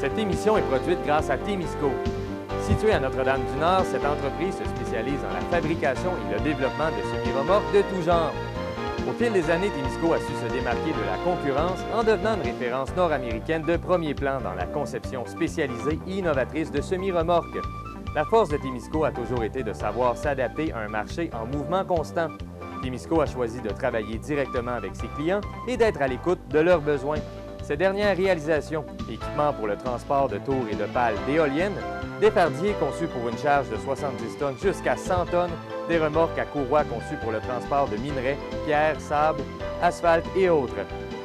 Cette émission est produite grâce à Témisco. Située à Notre-Dame-du-Nord, cette entreprise se spécialise dans la fabrication et le développement de semi-remorques de tout genre. Au fil des années, Témisco a su se démarquer de la concurrence en devenant une référence nord-américaine de premier plan dans la conception spécialisée et innovatrice de semi-remorques. La force de Témisco a toujours été de savoir s'adapter à un marché en mouvement constant. Témisco a choisi de travailler directement avec ses clients et d'être à l'écoute de leurs besoins. Ces dernières réalisations, équipements pour le transport de tours et de pales d'éoliennes, des fardiers conçus pour une charge de 70 tonnes jusqu'à 100 tonnes, des remorques à courroie conçues pour le transport de minerais, pierres, sable, asphalte et autres.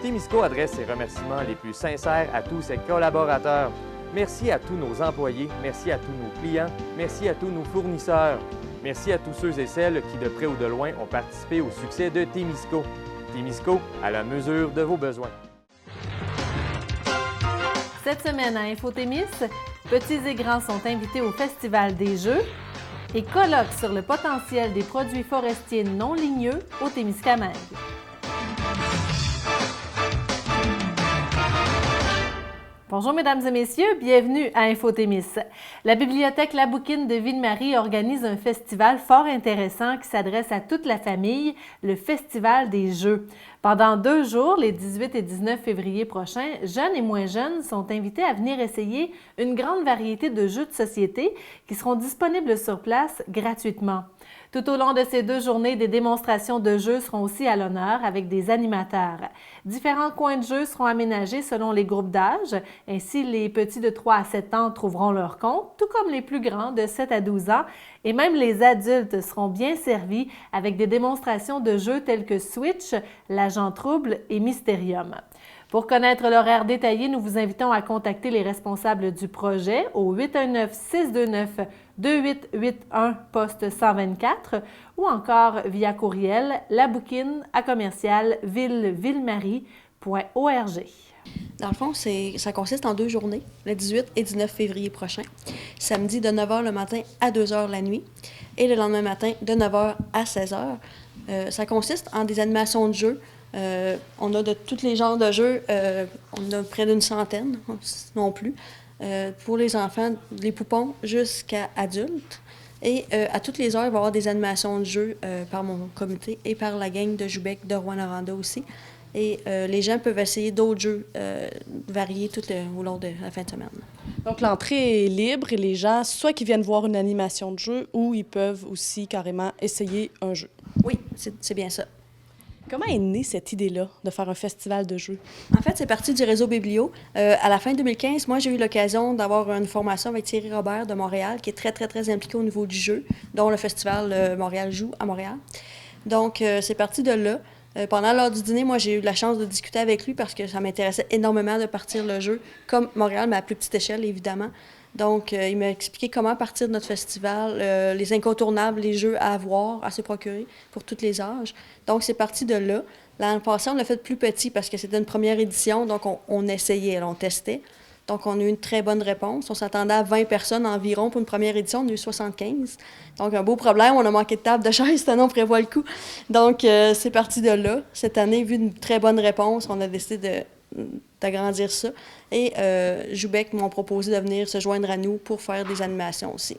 Témisco adresse ses remerciements les plus sincères à tous ses collaborateurs. Merci à tous nos employés, merci à tous nos clients, merci à tous nos fournisseurs. Merci à tous ceux et celles qui, de près ou de loin, ont participé au succès de Témisco. Témisco, à la mesure de vos besoins. Cette semaine à Infotémis, petits et grands sont invités au Festival des Jeux et colloquent sur le potentiel des produits forestiers non ligneux au Témiscamingue. Bonjour mesdames et messieurs, bienvenue à Infotémis. La Bibliothèque La Bouquine de Ville-Marie organise un festival fort intéressant qui s'adresse à toute la famille, le Festival des Jeux. Pendant 2 jours, les 18 et 19 février prochains, jeunes et moins jeunes sont invités à venir essayer une grande variété de jeux de société qui seront disponibles sur place gratuitement. Tout au long de ces 2 journées, des démonstrations de jeux seront aussi à l'honneur avec des animateurs. Différents coins de jeux seront aménagés selon les groupes d'âge. Ainsi, les petits de 3 à 7 ans trouveront leur compte, tout comme les plus grands de 7 à 12 ans. Et même les adultes seront bien servis avec des démonstrations de jeux tels que Switch, l'Agent Trouble et Mysterium. Pour connaître l'horaire détaillé, nous vous invitons à contacter les responsables du projet au 819-629-2881 poste 124 ou encore via courriel labouquine@ville-marie.org. Dans le fond, ça consiste en 2 journées, le 18 et 19 février prochain. Samedi de 9h le matin à 2h la nuit et le lendemain matin de 9h à 16h. Ça consiste en des animations de jeux. On a de tous les genres de jeux, on a près d'une centaine, non plus, pour les enfants, les poupons jusqu'à adultes. Et à toutes les heures, il va y avoir des animations de jeux par mon comité et par la gang de Joubec de Rouyn-Noranda aussi. Et les gens peuvent essayer d'autres jeux variés au long de la fin de semaine. Donc, l'entrée est libre et les gens, soit qu'ils viennent voir une animation de jeu ou ils peuvent aussi carrément essayer un jeu. Oui, c'est bien ça. Comment est née cette idée-là de faire un festival de jeux? En fait, c'est parti du réseau Biblio. À la fin 2015, moi, j'ai eu l'occasion d'avoir une formation avec Thierry Robert de Montréal, qui est très, très, très impliqué au niveau du jeu, dont le festival Montréal joue à Montréal. Donc, c'est parti de là. Pendant l'heure du dîner, moi, j'ai eu la chance de discuter avec lui parce que ça m'intéressait énormément de partir le jeu, comme Montréal, mais à plus petite échelle, évidemment. Donc, il m'a expliqué comment partir de notre festival, les incontournables, les jeux à avoir, à se procurer pour tous les âges. Donc, c'est parti de là. L'an passé, on l'a fait plus petit parce que c'était une première édition, donc on essayait, on testait. Donc, on a eu une très bonne réponse. On s'attendait à 20 personnes environ pour une première édition. On a eu 75. Donc, un beau problème. On a manqué de table, de chaises. Cette année, on prévoit le coup. Donc, c'est parti de là. Cette année, vu une très bonne réponse, on a décidé d'agrandir ça. Et Joubec m'ont proposé de venir se joindre à nous pour faire des animations aussi.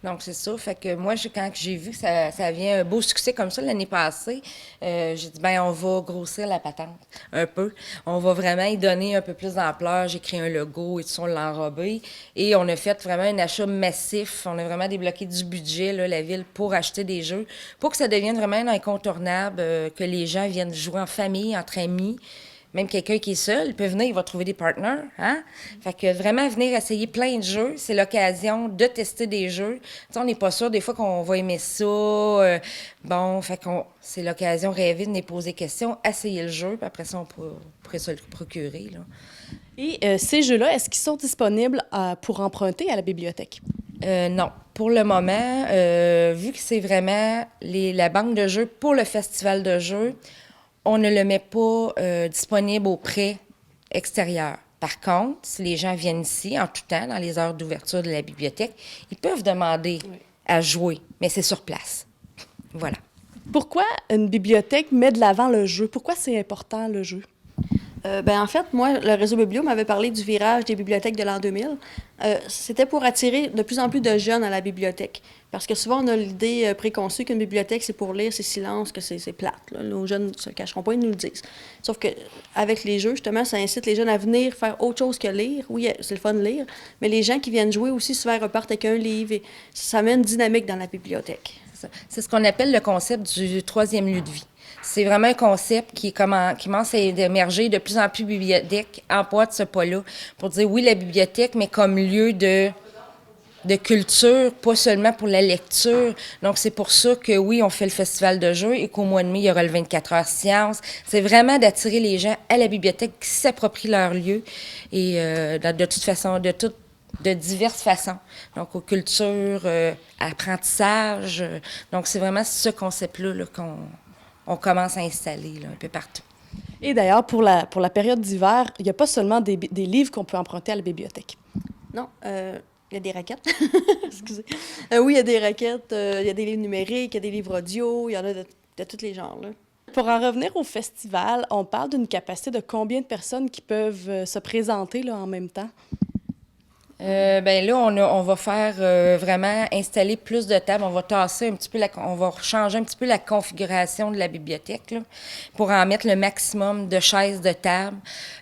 Donc, c'est ça. Fait que moi, quand j'ai vu que ça avait un beau succès comme ça l'année passée, j'ai dit, bien, on va grossir la patente un peu. On va vraiment y donner un peu plus d'ampleur. J'ai créé un logo et tout ça, on l'a enrobé. Et on a fait vraiment un achat massif. On a vraiment débloqué du budget, là, la ville, pour acheter des jeux, pour que ça devienne vraiment un incontournable, que les gens viennent jouer en famille, entre amis. Même quelqu'un qui est seul, il peut venir, il va trouver des partners, hein? Fait que vraiment venir essayer plein de jeux, c'est l'occasion de tester des jeux. Tu sais, on n'est pas sûr des fois qu'on va aimer ça. Fait qu'on c'est l'occasion rêver de venir poser des questions, essayer le jeu, puis après ça, on pourrait se le procurer, là. Et ces jeux-là, est-ce qu'ils sont disponibles pour emprunter à la bibliothèque? Non. Pour le moment, vu que c'est vraiment la banque de jeux pour le festival de jeux, on ne le met pas disponible au prêt extérieur. Par contre, si les gens viennent ici en tout temps, dans les heures d'ouverture de la bibliothèque, ils peuvent demander à jouer, mais c'est sur place. Voilà. Pourquoi une bibliothèque met de l'avant le jeu? Pourquoi c'est important, le jeu? En fait, moi, le réseau Biblio m'avait parlé du virage des bibliothèques de l'an 2000. C'était pour attirer de plus en plus de jeunes à la bibliothèque. Parce que souvent, on a l'idée préconçue qu'une bibliothèque, c'est pour lire, c'est silence, que c'est plate. Là. Nos jeunes ne se cacheront pas, ils nous le disent. Sauf qu'avec les jeux, justement, ça incite les jeunes à venir faire autre chose que lire. Oui, c'est le fun de lire, mais les gens qui viennent jouer aussi, souvent, repartent avec un livre. Et ça met une dynamique dans la bibliothèque. C'est ce qu'on appelle le concept du troisième lieu de vie. C'est vraiment un concept qui commence à émerger de plus en plus bibliothèques emportent ce pas-là pour dire oui, la bibliothèque, mais comme lieu de culture, pas seulement pour la lecture. Donc, c'est pour ça que oui, on fait le festival de jeux et qu'au mois de mai, il y aura le 24 heures sciences. C'est vraiment d'attirer les gens à la bibliothèque qui s'approprient leur lieu et de toute façon, de diverses façons. Donc, aux cultures, apprentissage. Donc, c'est vraiment ce concept-là là, qu'on commence à installer là, un peu partout. Et d'ailleurs, pour la période d'hiver, il n'y a pas seulement des livres qu'on peut emprunter à la bibliothèque. Non, il y a des raquettes. Excusez. Oui, il y a des raquettes, il y a des livres numériques, il y a des livres audio, il y en a de tous les genres. Là. Pour en revenir au festival, on parle d'une capacité de combien de personnes qui peuvent se présenter là, en même temps? Là, on va faire vraiment installer plus de tables. On va tasser un petit peu, on va changer un petit peu la configuration de la bibliothèque là, pour en mettre le maximum de chaises, de tables.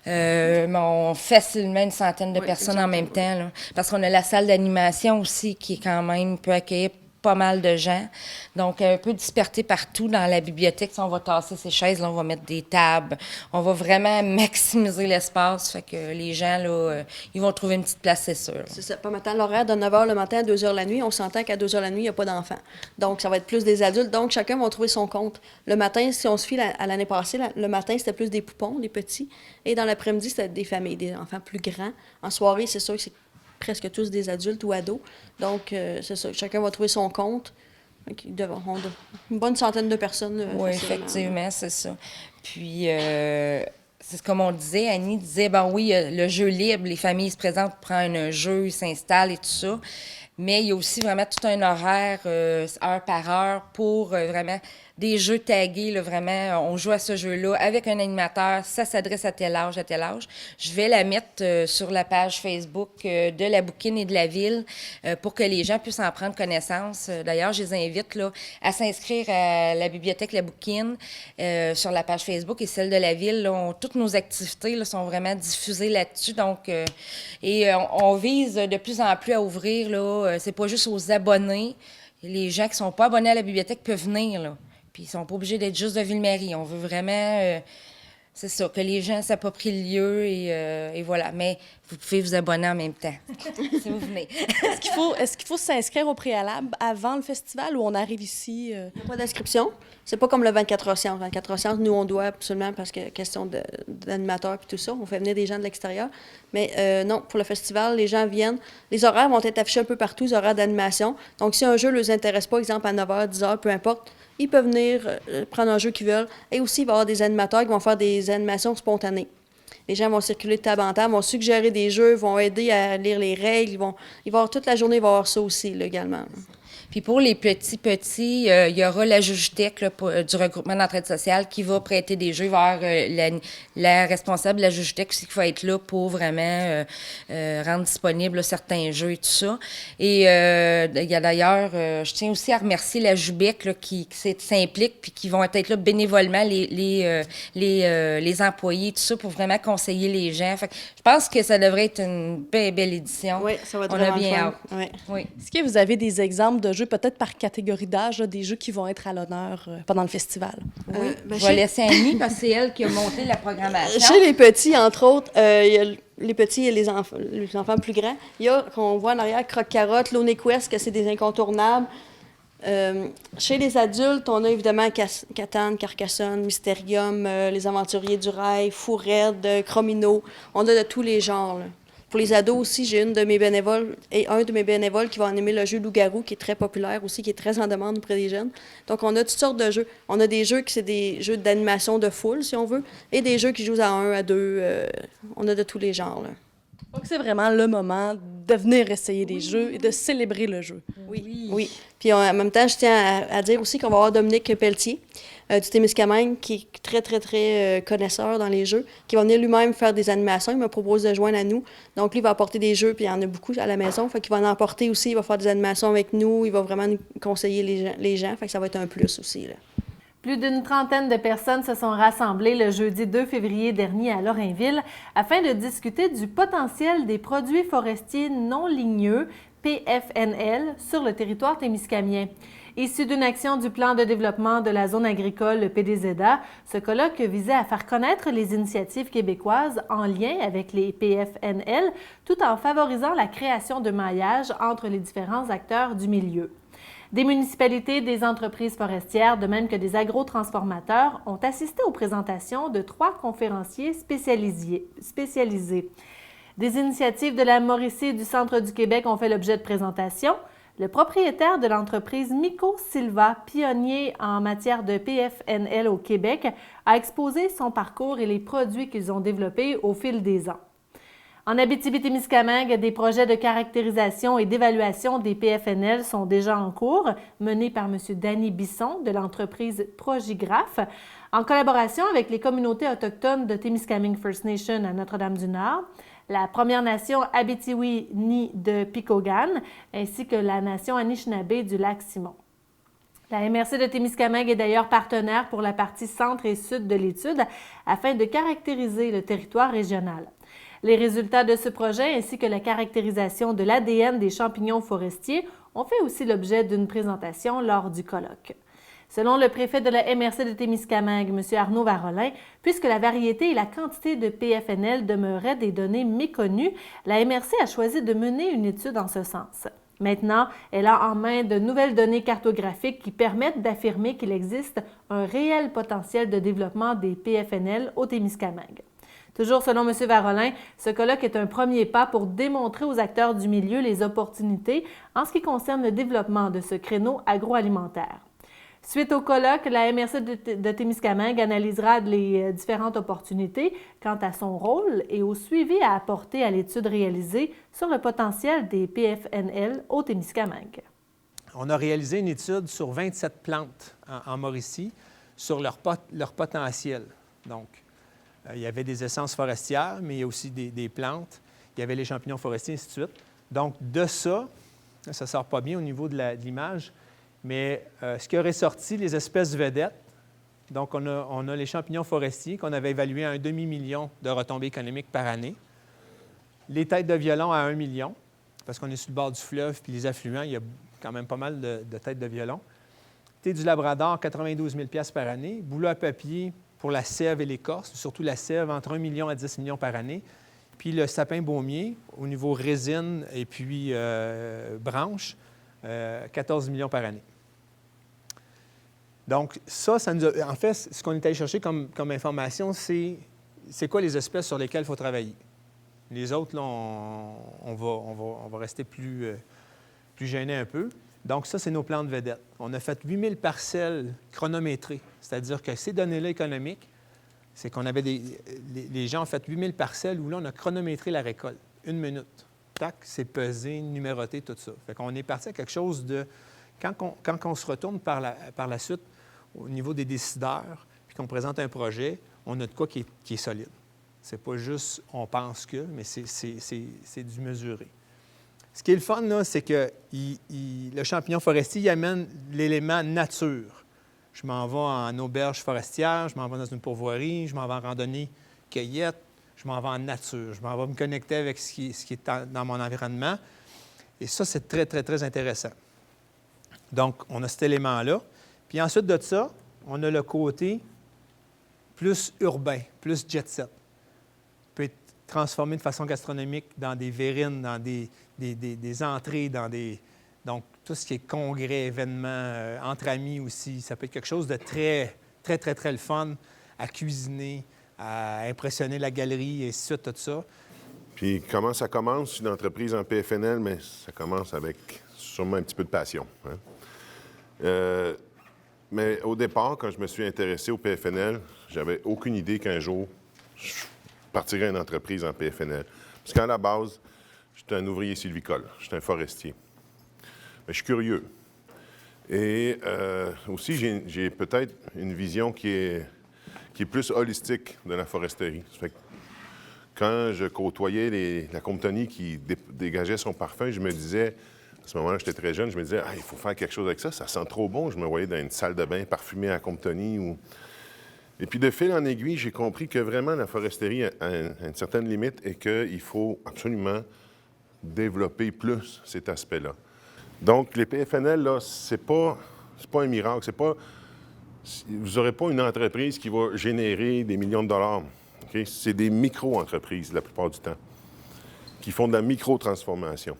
On facilement une centaine de personnes en même temps. Là, parce qu'on a la salle d'animation aussi qui quand même peut accueillir pas mal de gens. Donc, un peu dispersé partout dans la bibliothèque. Si on va tasser ces chaises, là, on va mettre des tables. On va vraiment maximiser l'espace. Fait que les gens, là, ils vont trouver une petite place, c'est sûr. C'est ça. Pas matin, l'horaire de 9h le matin à 2h la nuit. On s'entend qu'à 2h la nuit, il n'y a pas d'enfants. Donc, ça va être plus des adultes. Donc, chacun va trouver son compte. Le matin, si on se fie à l'année passée, le matin, c'était plus des poupons, des petits. Et dans l'après-midi, c'était des familles, des enfants plus grands. En soirée, c'est sûr que c'est presque tous des adultes ou ados. Donc, c'est ça. Chacun va trouver son compte. Une bonne centaine de personnes. Oui, effectivement, c'est ça. Puis, c'est comme on disait, Annie disait, oui, le jeu libre, les familles se présentent, prennent un jeu, ils s'installent et tout ça. Mais il y a aussi vraiment tout un horaire, heure par heure, pour vraiment des jeux tagués, là, vraiment, on joue à ce jeu-là avec un animateur, ça s'adresse à tel âge, à tel âge. Je vais la mettre sur la page Facebook de la Bouquine et de la Ville pour que les gens puissent en prendre connaissance. D'ailleurs, je les invite là, à s'inscrire à la bibliothèque La Bouquine sur la page Facebook et celle de la Ville. Là, toutes nos activités là, sont vraiment diffusées là-dessus. Donc, on vise de plus en plus à ouvrir, là, c'est pas juste aux abonnés. Les gens qui sont pas abonnés à la bibliothèque peuvent venir, là. Puis ils sont pas obligés d'être juste de Ville-Marie. On veut vraiment, c'est ça, que les gens s'approprient le lieu et voilà. Mais vous pouvez vous abonner en même temps, si vous venez. Est-ce qu'il faut s'inscrire au préalable avant le festival ou on arrive ici? Il n'y a pas d'inscription. C'est pas comme le 24 heures sciences. 24 heures sciences, nous, on doit absolument, parce que question d'animateurs et tout ça, on fait venir des gens de l'extérieur. Mais non, pour le festival, les gens viennent. Les horaires vont être affichés un peu partout, les horaires d'animation. Donc, si un jeu ne les intéresse pas, exemple à 9h, 10h, peu importe, ils peuvent venir prendre un jeu qu'ils veulent. Et aussi, il va y avoir des animateurs qui vont faire des animations spontanées. Les gens vont circuler de table en table, vont suggérer des jeux, vont aider à lire les règles. Ils vont avoir toute la journée, il va y avoir ça aussi, là, également. Puis pour les petits, il y aura la Jujutech là, du regroupement d'entraide sociale qui va prêter des jeux vers la responsable de la Jujutech aussi qui va être là pour vraiment rendre disponibles là, certains jeux et tout ça. Et il y a d'ailleurs, je tiens aussi à remercier la Jubec là, qui s'implique puis qui vont être là bénévolement, les employés, tout ça, pour vraiment conseiller les gens. Fait que je pense que ça devrait être une belle édition. Oui, ça va être On vraiment a bien hâte. Oui. Oui. Est-ce que vous avez des exemples de jeux, peut-être par catégorie d'âge, là, des jeux qui vont être à l'honneur pendant le festival? Oui, je vais laisser Annie parce que c'est elle qui a monté la programmation. Chez les petits, entre autres, il y a les petits et les enfants plus grands. Il y a, qu'on voit en arrière, Croque-Carotte, Lonely Quest, que c'est des incontournables. Chez les adultes, on a évidemment Catan, Carcassonne, Mysterium, Les Aventuriers du Rail, Fou Raide, Chromino. On a de tous les genres, là. Pour les ados aussi, j'ai un de mes bénévoles qui va animer le jeu Loup-Garou, qui est très populaire aussi, qui est très en demande auprès des jeunes. Donc, on a toutes sortes de jeux. On a des jeux qui c'est des jeux d'animation de foule, si on veut, et des jeux qui jouent à 1, à 2. On a de tous les genres, là. Donc, c'est vraiment le moment de venir essayer des jeux et de célébrer le jeu. Oui. Puis en même temps, je tiens à dire aussi qu'on va avoir Dominique Pelletier du Témiscamingue, qui est très, très, très connaisseur dans les jeux, qui va venir lui-même faire des animations. Il me propose de joindre à nous. Donc, lui, il va apporter des jeux, puis il y en a beaucoup à la maison. Fait qu'il va en emporter aussi. Il va faire des animations avec nous. Il va vraiment nous conseiller les gens. Fait que ça va être un plus aussi, là. Plus d'une trentaine de personnes se sont rassemblées le jeudi 2 février dernier à Lorrainville afin de discuter du potentiel des produits forestiers non ligneux, PFNL, sur le territoire témiscamien. Issu d'une action du plan de développement de la zone agricole, le PDZA, ce colloque visait à faire connaître les initiatives québécoises en lien avec les PFNL, tout en favorisant la création de maillage entre les différents acteurs du milieu. Des municipalités, des entreprises forestières, de même que des agrotransformateurs, ont assisté aux présentations de 3 conférenciers spécialisés. Des initiatives de la Mauricie et du Centre du Québec ont fait l'objet de présentations. Le propriétaire de l'entreprise Mico Silva, pionnier en matière de PFNL au Québec, a exposé son parcours et les produits qu'ils ont développés au fil des ans. En Abitibi-Témiscamingue, des projets de caractérisation et d'évaluation des PFNL sont déjà en cours, menés par M. Danny Bisson de l'entreprise Progigraphe, en collaboration avec les communautés autochtones de Témiscamingue First Nation à Notre-Dame-du-Nord, la Première Nation Abitiwi-Ni de Picogan, ainsi que la Nation Anishinaabe du Lac-Simon. La MRC de Témiscamingue est d'ailleurs partenaire pour la partie centre et sud de l'étude afin de caractériser le territoire régional. Les résultats de ce projet ainsi que la caractérisation de l'ADN des champignons forestiers ont fait aussi l'objet d'une présentation lors du colloque. Selon le préfet de la MRC de Témiscamingue, M. Arnaud Varolin, puisque la variété et la quantité de PFNL demeuraient des données méconnues, la MRC a choisi de mener une étude en ce sens. Maintenant, elle a en main de nouvelles données cartographiques qui permettent d'affirmer qu'il existe un réel potentiel de développement des PFNL au Témiscamingue. Toujours selon M. Varolin, ce colloque est un premier pas pour démontrer aux acteurs du milieu les opportunités en ce qui concerne le développement de ce créneau agroalimentaire. Suite au colloque, la MRC de Témiscamingue analysera les différentes opportunités quant à son rôle et au suivi à apporter à l'étude réalisée sur le potentiel des PFNL au Témiscamingue. On a réalisé une étude sur 27 plantes en Mauricie sur leur potentiel. Donc, il y avait des essences forestières, mais il y a aussi des plantes. Il y avait les champignons forestiers, ainsi de suite. Donc, de ça ne sort pas bien au niveau de l'image, mais ce qui aurait sorti, les espèces vedettes, donc on a les champignons forestiers qu'on avait évalués à 1 demi-million de retombées économiques par année. Les têtes de violon à 1 million, parce qu'on est sur le bord du fleuve, puis les affluents, il y a quand même pas mal de têtes de violon. Thé du Labrador, 92 000 $ par année. Bouleau à papier pour la sève et l'écorce, surtout la sève, entre 1 million à 10 millions par année. Puis le sapin baumier, au niveau résine et puis branche, 14 millions par année. Donc, ça nous a, en fait, ce qu'on est allé chercher comme information, c'est quoi les espèces sur lesquelles il faut travailler. Les autres, là, on va rester plus gênés un peu. Donc, ça, c'est nos plantes vedettes. On a fait 8000 parcelles chronométrées, c'est-à-dire que ces données-là économiques, c'est qu'on avait les gens ont fait 8000 parcelles où là, on a chronométré la récolte. 1 minute. Tac, c'est pesé, numéroté, tout ça. Fait qu'on est parti à quelque chose de... Quand on se retourne par la suite au niveau des décideurs, puis qu'on présente un projet, on a de quoi qui est solide. C'est pas juste on pense que, mais c'est du mesuré. Ce qui est le fun, là, c'est que le champignon forestier, il amène l'élément nature. Je m'en vais en auberge forestière, je m'en vais dans une pourvoirie, je m'en vais en randonnée cueillette, je m'en vais en nature. Je m'en vais me connecter avec ce qui est dans mon environnement. Et ça, c'est très, très, très intéressant. Donc, on a cet élément-là. Puis ensuite de ça, on a le côté plus urbain, plus jet-set. Peut être transformé de façon gastronomique dans des verrines, dans des entrées, donc, tout ce qui est congrès, événements, entre amis aussi. Ça peut être quelque chose de très, très, très, très le fun à cuisiner, à impressionner la galerie et ainsi de suite, tout ça. Puis comment ça commence, une entreprise en PFNL? Mais ça commence avec sûrement un petit peu de passion. Hein? Mais au départ, quand je me suis intéressé au PFNL, j'avais aucune idée qu'un jour, je partirais une entreprise en PFNL. Parce qu'à la base, je suis un ouvrier sylvicole, je suis un forestier. Mais je suis curieux. Et aussi, j'ai peut-être une vision qui est plus holistique de la foresterie. Ça fait que quand je côtoyais la Comptonie qui dégageait son parfum, je me disais, à ce moment-là, j'étais très jeune, je me disais, il faut faire quelque chose avec ça, ça sent trop bon. Je me voyais dans une salle de bain parfumée à Comptonie. Et puis, de fil en aiguille, j'ai compris que vraiment la foresterie a une certaine limite et qu'il faut absolument développer plus cet aspect-là. Donc, les PFNL, là, c'est pas un miracle. Vous n'aurez pas une entreprise qui va générer des millions de dollars. Okay? C'est des micro-entreprises, la plupart du temps, qui font de la micro-transformation.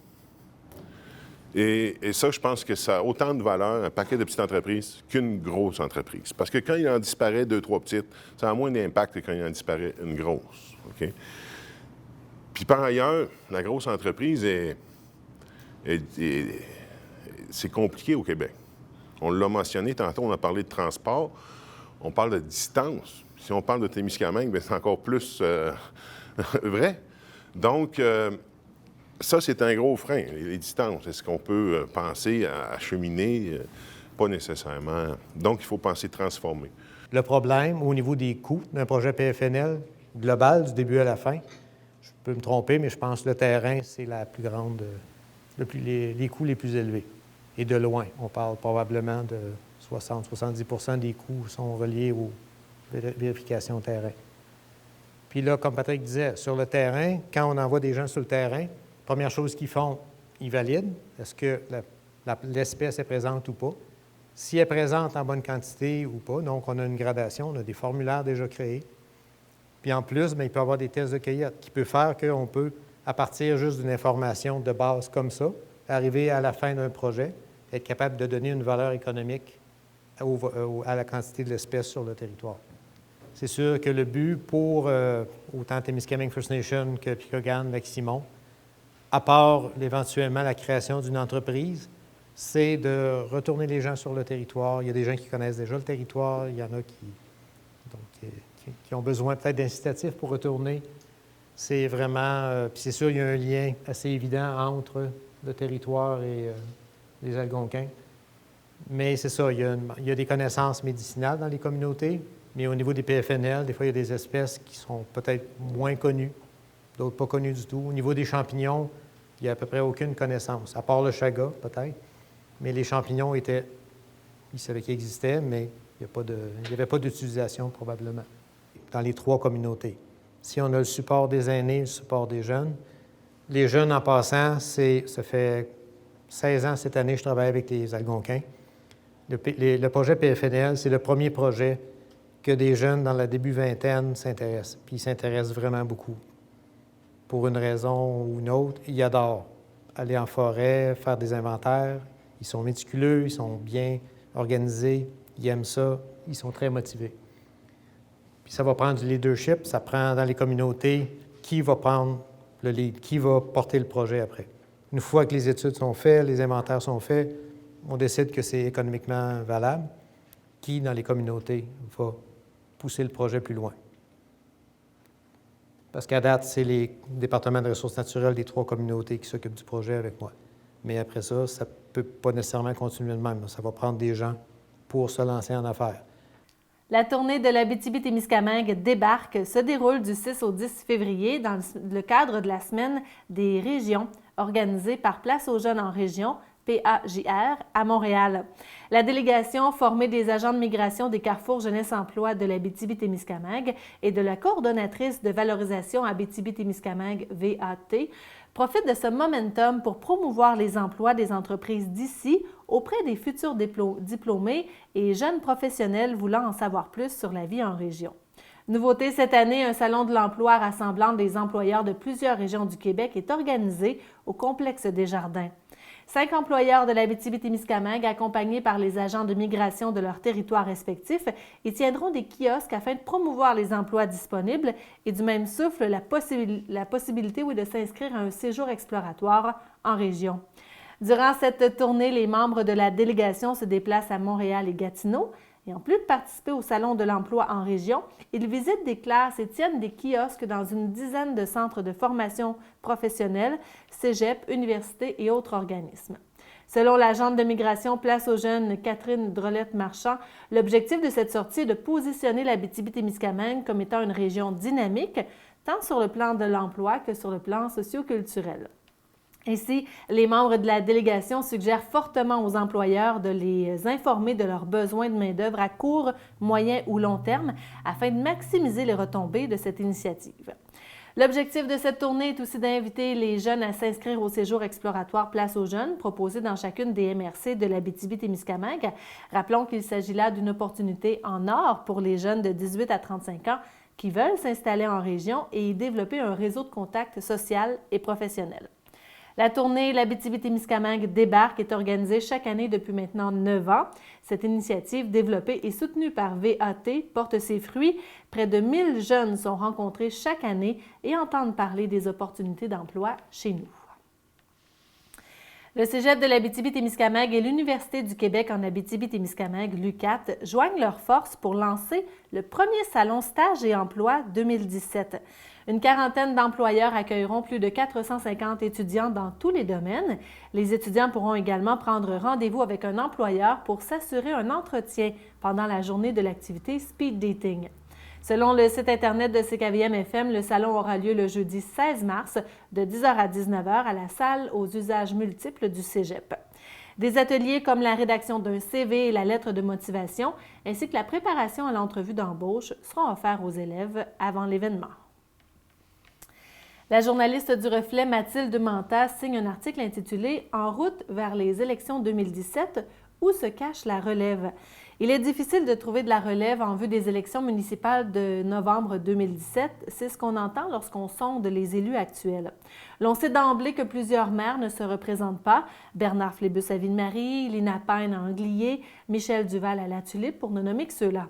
Et ça, je pense que ça a autant de valeur, un paquet de petites entreprises, qu'une grosse entreprise. Parce que quand il en disparaît 2, 3 petites, ça a moins d'impact que quand il en disparaît une grosse. Okay? Puis par ailleurs, la grosse entreprise c'est compliqué au Québec. On l'a mentionné tantôt, on a parlé de transport, on parle de distance. Si on parle de Témiscamingue, bien, c'est encore plus vrai. Donc, ça, c'est un gros frein, les distances. Est-ce qu'on peut penser à cheminer? Pas nécessairement. Donc, il faut penser transformer. Le problème au niveau des coûts d'un projet PFNL global, du début à la fin, je peux me tromper, mais je pense que le terrain, c'est la plus grande, les coûts les plus élevés. Et de loin, on parle probablement de 60-70 des coûts sont reliés aux vérifications terrain. Puis là, comme Patrick disait, sur le terrain, quand on envoie des gens sur le terrain, première chose qu'ils font, ils valident. Est-ce que l'espèce est présente ou pas? Si elle est présente en bonne quantité ou pas, donc on a une gradation, on a des formulaires déjà créés. Puis en plus, bien, il peut y avoir des tests de cueillette qui peuvent faire qu'on peut, à partir juste d'une information de base comme ça, arriver à la fin d'un projet, être capable de donner une valeur économique à la quantité de l'espèce sur le territoire. C'est sûr que le but pour autant Témiscamingue First Nation que Picogan, Lac-Simon, à part éventuellement la création d'une entreprise, c'est de retourner les gens sur le territoire. Il y a des gens qui connaissent déjà le territoire, il y en a qui ont besoin peut-être d'incitatifs pour retourner. C'est vraiment... puis c'est sûr, il y a un lien assez évident entre le territoire et les Algonquins. Mais c'est ça, il y a des connaissances médicinales dans les communautés, mais au niveau des PFNL, des fois, il y a des espèces qui sont peut-être moins connues, d'autres pas connues du tout. Au niveau des champignons, il n'y a à peu près aucune connaissance, à part le chaga, peut-être. Mais les champignons ils savaient qu'ils existaient, mais il n'y avait pas d'utilisation, probablement, dans les 3 communautés. Si on a le support des aînés, le support des jeunes, les jeunes, en passant, ça fait 16 ans cette année que je travaille avec les Algonquins. Le projet PFNL, c'est le premier projet que des jeunes dans la début vingtaine s'intéressent. Puis ils s'intéressent vraiment beaucoup. Pour une raison ou une autre, ils adorent aller en forêt, faire des inventaires. Ils sont méticuleux, ils sont bien organisés, ils aiment ça, ils sont très motivés. Puis ça va prendre du leadership, ça prend dans les communautés qui va prendre le lead, qui va porter le projet après. Une fois que les études sont faites, les inventaires sont faits, on décide que c'est économiquement valable, qui, dans les communautés, va pousser le projet plus loin. Parce qu'à date, c'est les départements de ressources naturelles des 3 communautés qui s'occupent du projet avec moi. Mais après ça, ça ne peut pas nécessairement continuer de même. Ça va prendre des gens pour se lancer en affaires. La tournée de l'Abitibi-Témiscamingue débarque se déroule du 6 au 10 février dans le cadre de la Semaine des régions organisée par Place aux jeunes en région, PAJR, à Montréal. La délégation, formée des agents de migration des Carrefours Jeunesse-Emploi de l'Abitibi-Témiscamingue et de la coordonnatrice de valorisation Abitibi-Témiscamingue, VAT, profite de ce momentum pour promouvoir les emplois des entreprises d'ici auprès des futurs diplômés et jeunes professionnels voulant en savoir plus sur la vie en région. Nouveauté cette année, un salon de l'emploi rassemblant des employeurs de plusieurs régions du Québec est organisé au complexe Desjardins. 5 employeurs de l'Abitibi-Témiscamingue, accompagnés par les agents de migration de leurs territoires respectifs, y tiendront des kiosques afin de promouvoir les emplois disponibles et du même souffle la possibilité de s'inscrire à un séjour exploratoire en région. Durant cette tournée, les membres de la délégation se déplacent à Montréal et Gatineau. Et en plus de participer au Salon de l'emploi en région, ils visitent des classes et tiennent des kiosques dans une dizaine de centres de formation professionnelle, cégep, universités et autres organismes. Selon l'agente de migration Place aux jeunes Catherine Drolette-Marchand, l'objectif de cette sortie est de positionner l'Abitibi-Témiscamingue comme étant une région dynamique, tant sur le plan de l'emploi que sur le plan socio-culturel. Ainsi, les membres de la délégation suggèrent fortement aux employeurs de les informer de leurs besoins de main-d'œuvre à court, moyen ou long terme afin de maximiser les retombées de cette initiative. L'objectif de cette tournée est aussi d'inviter les jeunes à s'inscrire au séjour exploratoire Place aux jeunes proposé dans chacune des MRC de l'Abitibi-Témiscamingue. Rappelons qu'il s'agit là d'une opportunité en or pour les jeunes de 18 à 35 ans qui veulent s'installer en région et y développer un réseau de contacts social et professionnel. La tournée L'Abitibi-Témiscamingue débarque est organisée chaque année depuis maintenant 9 ans. Cette initiative, développée et soutenue par VAT, porte ses fruits. Près de 1000 jeunes sont rencontrés chaque année et entendent parler des opportunités d'emploi chez nous. Le Cégep de l'Abitibi-Témiscamingue et l'Université du Québec en Abitibi-Témiscamingue, l'UQAT, joignent leurs forces pour lancer le premier salon Stage et Emploi 2017. Une quarantaine d'employeurs accueilleront plus de 450 étudiants dans tous les domaines. Les étudiants pourront également prendre rendez-vous avec un employeur pour s'assurer un entretien pendant la journée de l'activité Speed Dating. Selon le site Internet de CKVM-FM, le salon aura lieu le jeudi 16 mars de 10h à 19h à la salle aux usages multiples du Cégep. Des ateliers comme la rédaction d'un CV et la lettre de motivation, ainsi que la préparation à l'entrevue d'embauche seront offerts aux élèves avant l'événement. La journaliste du Reflet, Mathilde Manta, signe un article intitulé « En route vers les élections 2017, où se cache la relève ». Il est difficile de trouver de la relève en vue des élections municipales de novembre 2017. C'est ce qu'on entend lorsqu'on sonde les élus actuels. L'on sait d'emblée que plusieurs maires ne se représentent pas. Bernard Flébus à Ville-Marie, Lina Payne à Anglier, Michel Duval à La Tulipe, pour ne nommer que ceux-là.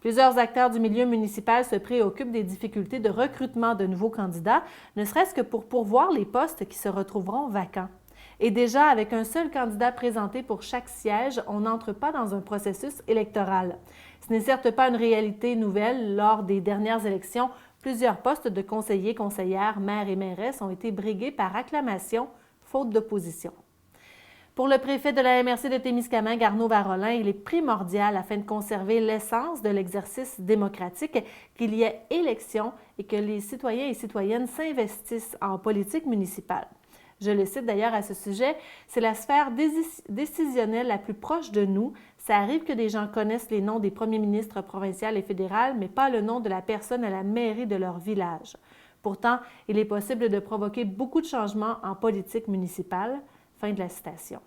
Plusieurs acteurs du milieu municipal se préoccupent des difficultés de recrutement de nouveaux candidats, ne serait-ce que pour pourvoir les postes qui se retrouveront vacants. Et déjà, avec un seul candidat présenté pour chaque siège, on n'entre pas dans un processus électoral. Ce n'est certes pas une réalité nouvelle. Lors des dernières élections, plusieurs postes de conseillers, conseillères, maires et mairesses ont été brigués par acclamation, faute d'opposition. Pour le préfet de la MRC de Témiscamingue, Arnaud Varolin, il est primordial, afin de conserver l'essence de l'exercice démocratique, qu'il y ait élection et que les citoyens et citoyennes s'investissent en politique municipale. Je le cite d'ailleurs à ce sujet, « C'est la sphère décisionnelle la plus proche de nous. Ça arrive que des gens connaissent les noms des premiers ministres provinciaux et fédéraux, mais pas le nom de la personne à la mairie de leur village. Pourtant, il est possible de provoquer beaucoup de changements en politique municipale. » Fin de la citation.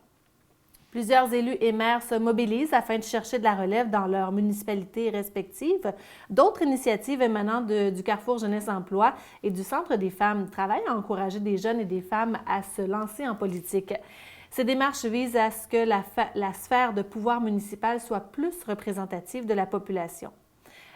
Plusieurs élus et maires se mobilisent afin de chercher de la relève dans leurs municipalités respectives. D'autres initiatives émanant du Carrefour Jeunesse Emploi et du Centre des femmes travaillent à encourager des jeunes et des femmes à se lancer en politique. Ces démarches visent à ce que la sphère de pouvoir municipal soit plus représentative de la population.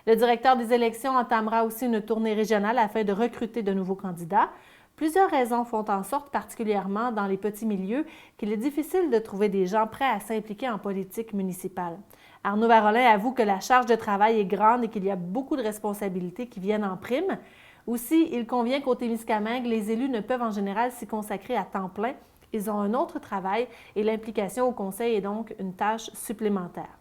Le directeur des élections entamera aussi une tournée régionale afin de recruter de nouveaux candidats. Plusieurs raisons font en sorte, particulièrement dans les petits milieux, qu'il est difficile de trouver des gens prêts à s'impliquer en politique municipale. Arnaud Varolin avoue que la charge de travail est grande et qu'il y a beaucoup de responsabilités qui viennent en prime. Aussi, il convient qu'au Témiscamingue, les élus ne peuvent en général s'y consacrer à temps plein. Ils ont un autre travail et l'implication au conseil est donc une tâche supplémentaire.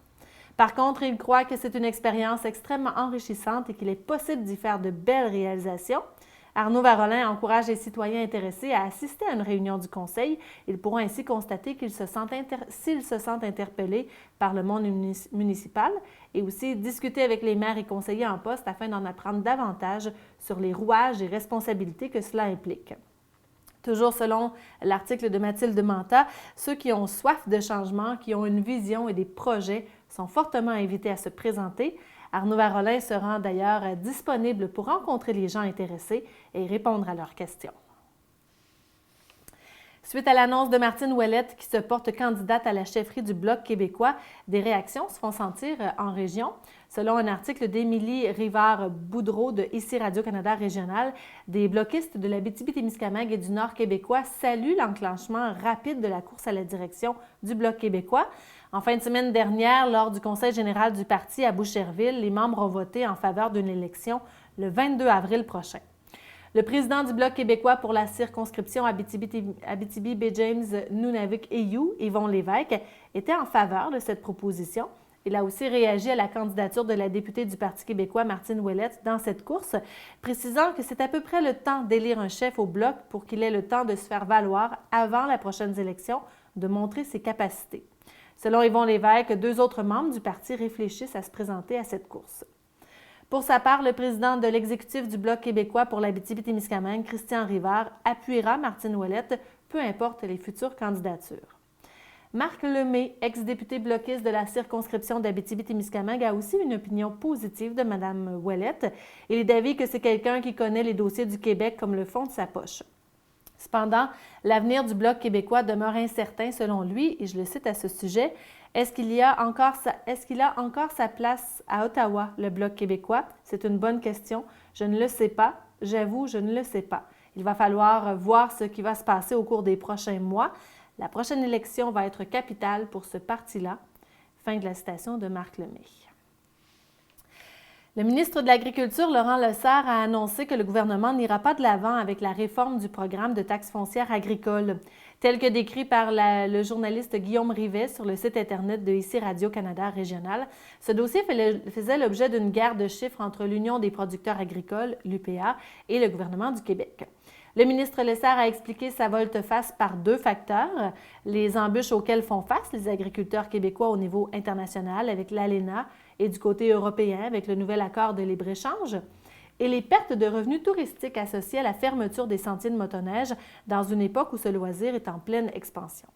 Par contre, il croit que c'est une expérience extrêmement enrichissante et qu'il est possible d'y faire de belles réalisations. Arnaud Varolin encourage les citoyens intéressés à assister à une réunion du Conseil. Ils pourront ainsi constater s'ils se sentent interpellés par le monde municipal et aussi discuter avec les maires et conseillers en poste afin d'en apprendre davantage sur les rouages et responsabilités que cela implique. Toujours selon l'article de Mathilde Manta, ceux qui ont soif de changement, qui ont une vision et des projets sont fortement invités à se présenter. Arnaud Varolin se rend d'ailleurs disponible pour rencontrer les gens intéressés et répondre à leurs questions. Suite à l'annonce de Martine Ouellette qui se porte candidate à la chefferie du Bloc québécois, des réactions se font sentir en région. Selon un article d'Émilie Rivard-Boudreau de ici Radio-Canada Régional, des bloquistes de l'Abitibi-Témiscamingue et du Nord québécois saluent l'enclenchement rapide de la course à la direction du Bloc québécois. En fin de semaine dernière, lors du Conseil général du parti à Boucherville, les membres ont voté en faveur d'une élection le 22 avril prochain. Le président du Bloc québécois pour la circonscription Abitibi-Baie-James-Nunavik-Ayoux, Yvon Lévesque, était en faveur de cette proposition. Il a aussi réagi à la candidature de la députée du Parti québécois, Martine Ouellette, dans cette course, précisant que c'est à peu près le temps d'élire un chef au Bloc pour qu'il ait le temps de se faire valoir avant la prochaine élection, de montrer ses capacités. Selon Yvon Lévesque, 2 autres membres du parti réfléchissent à se présenter à cette course. Pour sa part, le président de l'exécutif du Bloc québécois pour l'Abitibi-Témiscamingue, Christian Rivard, appuiera Martine Ouellette, peu importe les futures candidatures. Marc Lemay, ex-député bloquiste de la circonscription d'Abitibi-Témiscamingue, a aussi une opinion positive de Mme Ouellette. Il est d'avis que c'est quelqu'un qui connaît les dossiers du Québec comme le fond de sa poche. Cependant, l'avenir du Bloc québécois demeure incertain selon lui, et je le cite à ce sujet. Est-ce qu'il a encore sa place à Ottawa, le Bloc québécois? C'est une bonne question. Je ne le sais pas. J'avoue, je ne le sais pas. Il va falloir voir ce qui va se passer au cours des prochains mois. La prochaine élection va être capitale pour ce parti-là. Fin de la citation de Marc Lemay. Le ministre de l'Agriculture, Laurent Lessard, a annoncé que le gouvernement n'ira pas de l'avant avec la réforme du programme de taxe foncière agricole. Tel que décrit par le journaliste Guillaume Rivet sur le site Internet de ici Radio-Canada Régional, ce dossier faisait l'objet d'une guerre de chiffres entre l'Union des producteurs agricoles, l'UPA, et le gouvernement du Québec. Le ministre Lessard a expliqué sa volte-face par 2 facteurs, les embûches auxquelles font face les agriculteurs québécois au niveau international avec l'ALENA et du côté européen avec le nouvel accord de libre-échange, et les pertes de revenus touristiques associées à la fermeture des sentiers de motoneige dans une époque où ce loisir est en pleine expansion.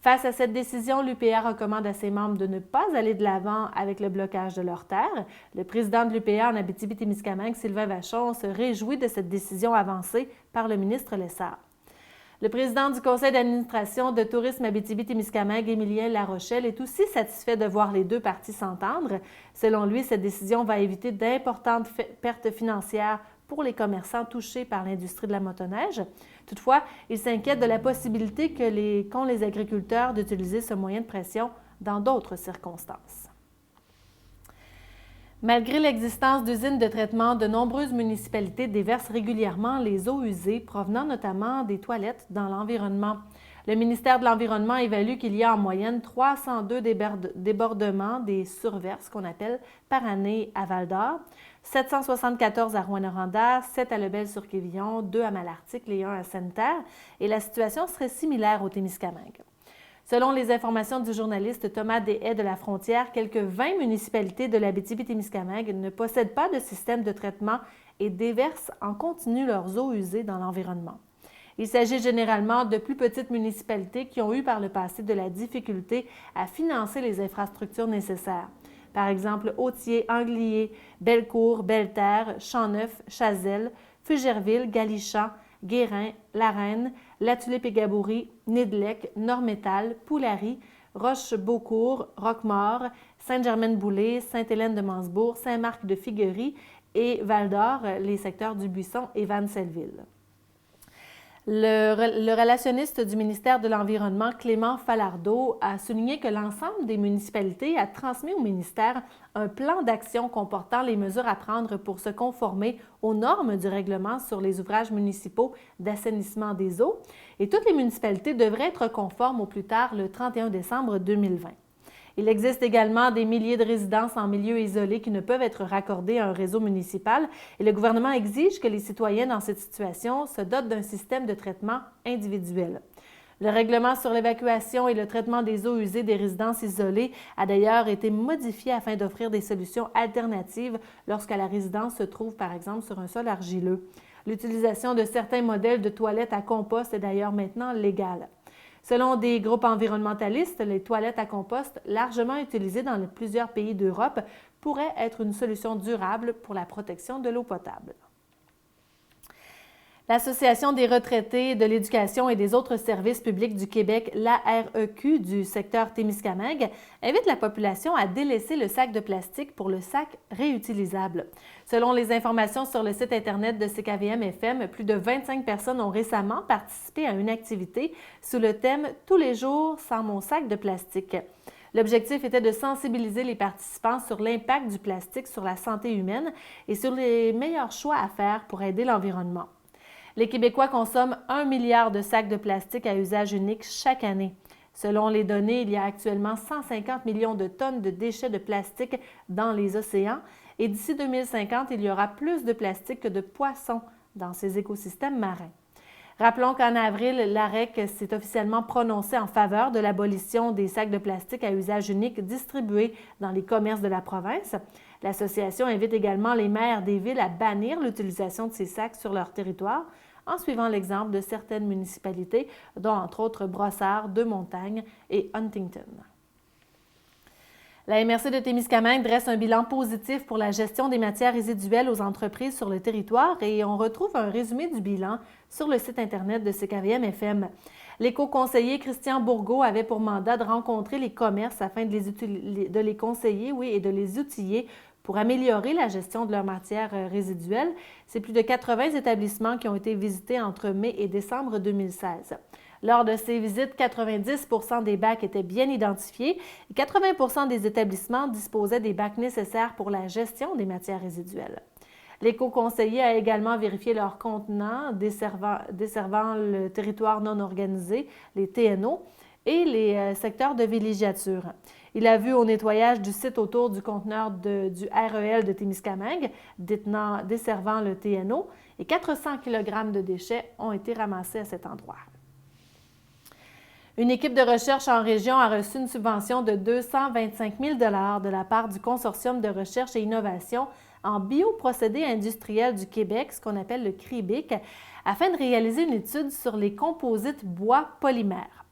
Face à cette décision, l'UPA recommande à ses membres de ne pas aller de l'avant avec le blocage de leurs terres. Le président de l'UPA en Abitibi-Témiscamingue, Sylvain Vachon, se réjouit de cette décision avancée par le ministre Lessard. Le président du conseil d'administration de Tourisme Abitibi-Témiscamingue, Émilien Larochelle, est aussi satisfait de voir les 2 parties s'entendre. Selon lui, cette décision va éviter d'importantes pertes financières pour les commerçants touchés par l'industrie de la motoneige. Toutefois, il s'inquiète de la possibilité qu'ont les agriculteurs d'utiliser ce moyen de pression dans d'autres circonstances. Malgré l'existence d'usines de traitement, de nombreuses municipalités déversent régulièrement les eaux usées provenant notamment des toilettes dans l'environnement. Le ministère de l'Environnement évalue qu'il y a en moyenne 302 débordements des surverses qu'on appelle par année à Val-d'Or, 774 à Rouyn-Noranda, 7 à Lebel-sur-Quévillon, 2 à Malartic et 1 à Sainte-Terre, et la situation serait similaire au Témiscamingue. Selon les informations du journaliste Thomas Deshaies de La Frontière, quelques 20 municipalités de l'Abitibi-Témiscamingue ne possèdent pas de système de traitement et déversent en continu leurs eaux usées dans l'environnement. Il s'agit généralement de plus petites municipalités qui ont eu par le passé de la difficulté à financer les infrastructures nécessaires. Par exemple, Authier, Anglier, Bellecour, Belle-Terre, Champ-Neuf, Chazelle, Fugerville, Galichamp, Guérin, La Reine, La Tulipe-et-Gaboury, Nidlec, Nord-Métal, Poulary, Roche-Beaucourt, Roquemaure, Sainte-Germaine-Boulay, Sainte-Hélène-de-Mansbourg, Saint-Marc-de-Figuerie et Val-d'Or, les secteurs du Buisson et Vanselleville. Le relationniste du ministère de l'Environnement, Clément Falardeau, a souligné que l'ensemble des municipalités a transmis au ministère un plan d'action comportant les mesures à prendre pour se conformer aux normes du règlement sur les ouvrages municipaux d'assainissement des eaux, et toutes les municipalités devraient être conformes au plus tard le 31 décembre 2020. Il existe également des milliers de résidences en milieu isolé qui ne peuvent être raccordées à un réseau municipal et le gouvernement exige que les citoyens dans cette situation se dotent d'un système de traitement individuel. Le règlement sur l'évacuation et le traitement des eaux usées des résidences isolées a d'ailleurs été modifié afin d'offrir des solutions alternatives lorsque la résidence se trouve par exemple sur un sol argileux. L'utilisation de certains modèles de toilettes à compost est d'ailleurs maintenant légale. Selon des groupes environnementalistes, les toilettes à compost, largement utilisées dans plusieurs pays d'Europe, pourraient être une solution durable pour la protection de l'eau potable. L'Association des retraités de l'éducation et des autres services publics du Québec, l'AREQ du secteur Témiscamingue, invite la population à délaisser le sac de plastique pour le sac réutilisable. Selon les informations sur le site Internet de CKVM-FM, plus de 25 personnes ont récemment participé à une activité sous le thème « Tous les jours sans mon sac de plastique ». L'objectif était de sensibiliser les participants sur l'impact du plastique sur la santé humaine et sur les meilleurs choix à faire pour aider l'environnement. Les Québécois consomment 1 milliard de sacs de plastique à usage unique chaque année. Selon les données, il y a actuellement 150 millions de tonnes de déchets de plastique dans les océans et d'ici 2050, il y aura plus de plastique que de poissons dans ces écosystèmes marins. Rappelons qu'en avril, l'AREQ s'est officiellement prononcé en faveur de l'abolition des sacs de plastique à usage unique distribués dans les commerces de la province. L'association invite également les maires des villes à bannir l'utilisation de ces sacs sur leur territoire, en suivant l'exemple de certaines municipalités, dont entre autres Brossard, Deux-Montagnes et Huntington. La MRC de Témiscamingue dresse un bilan positif pour la gestion des matières résiduelles aux entreprises sur le territoire et on retrouve un résumé du bilan sur le site Internet de CKVM-FM. L'éco-conseiller Christian Bourgault avait pour mandat de rencontrer les commerces afin de les conseiller et de les outiller pour améliorer la gestion de leurs matières résiduelles. C'est plus de 80 établissements qui ont été visités entre mai et décembre 2016. Lors de ces visites, 90 % des bacs étaient bien identifiés et 80 % des établissements disposaient des bacs nécessaires pour la gestion des matières résiduelles. L'éco-conseiller a également vérifié leurs contenants desservant le territoire non organisé, les TNO, et les secteurs de villégiature. Il a vu au nettoyage du site autour du conteneur du REL de Témiscamingue, desservant le TNO, et 400 kg de déchets ont été ramassés à cet endroit. Une équipe de recherche en région a reçu une subvention de 225 000 $ de la part du Consortium de recherche et innovation en bioprocédés industriels du Québec, ce qu'on appelle le CRIBIC, afin de réaliser une étude sur les composites bois polymères.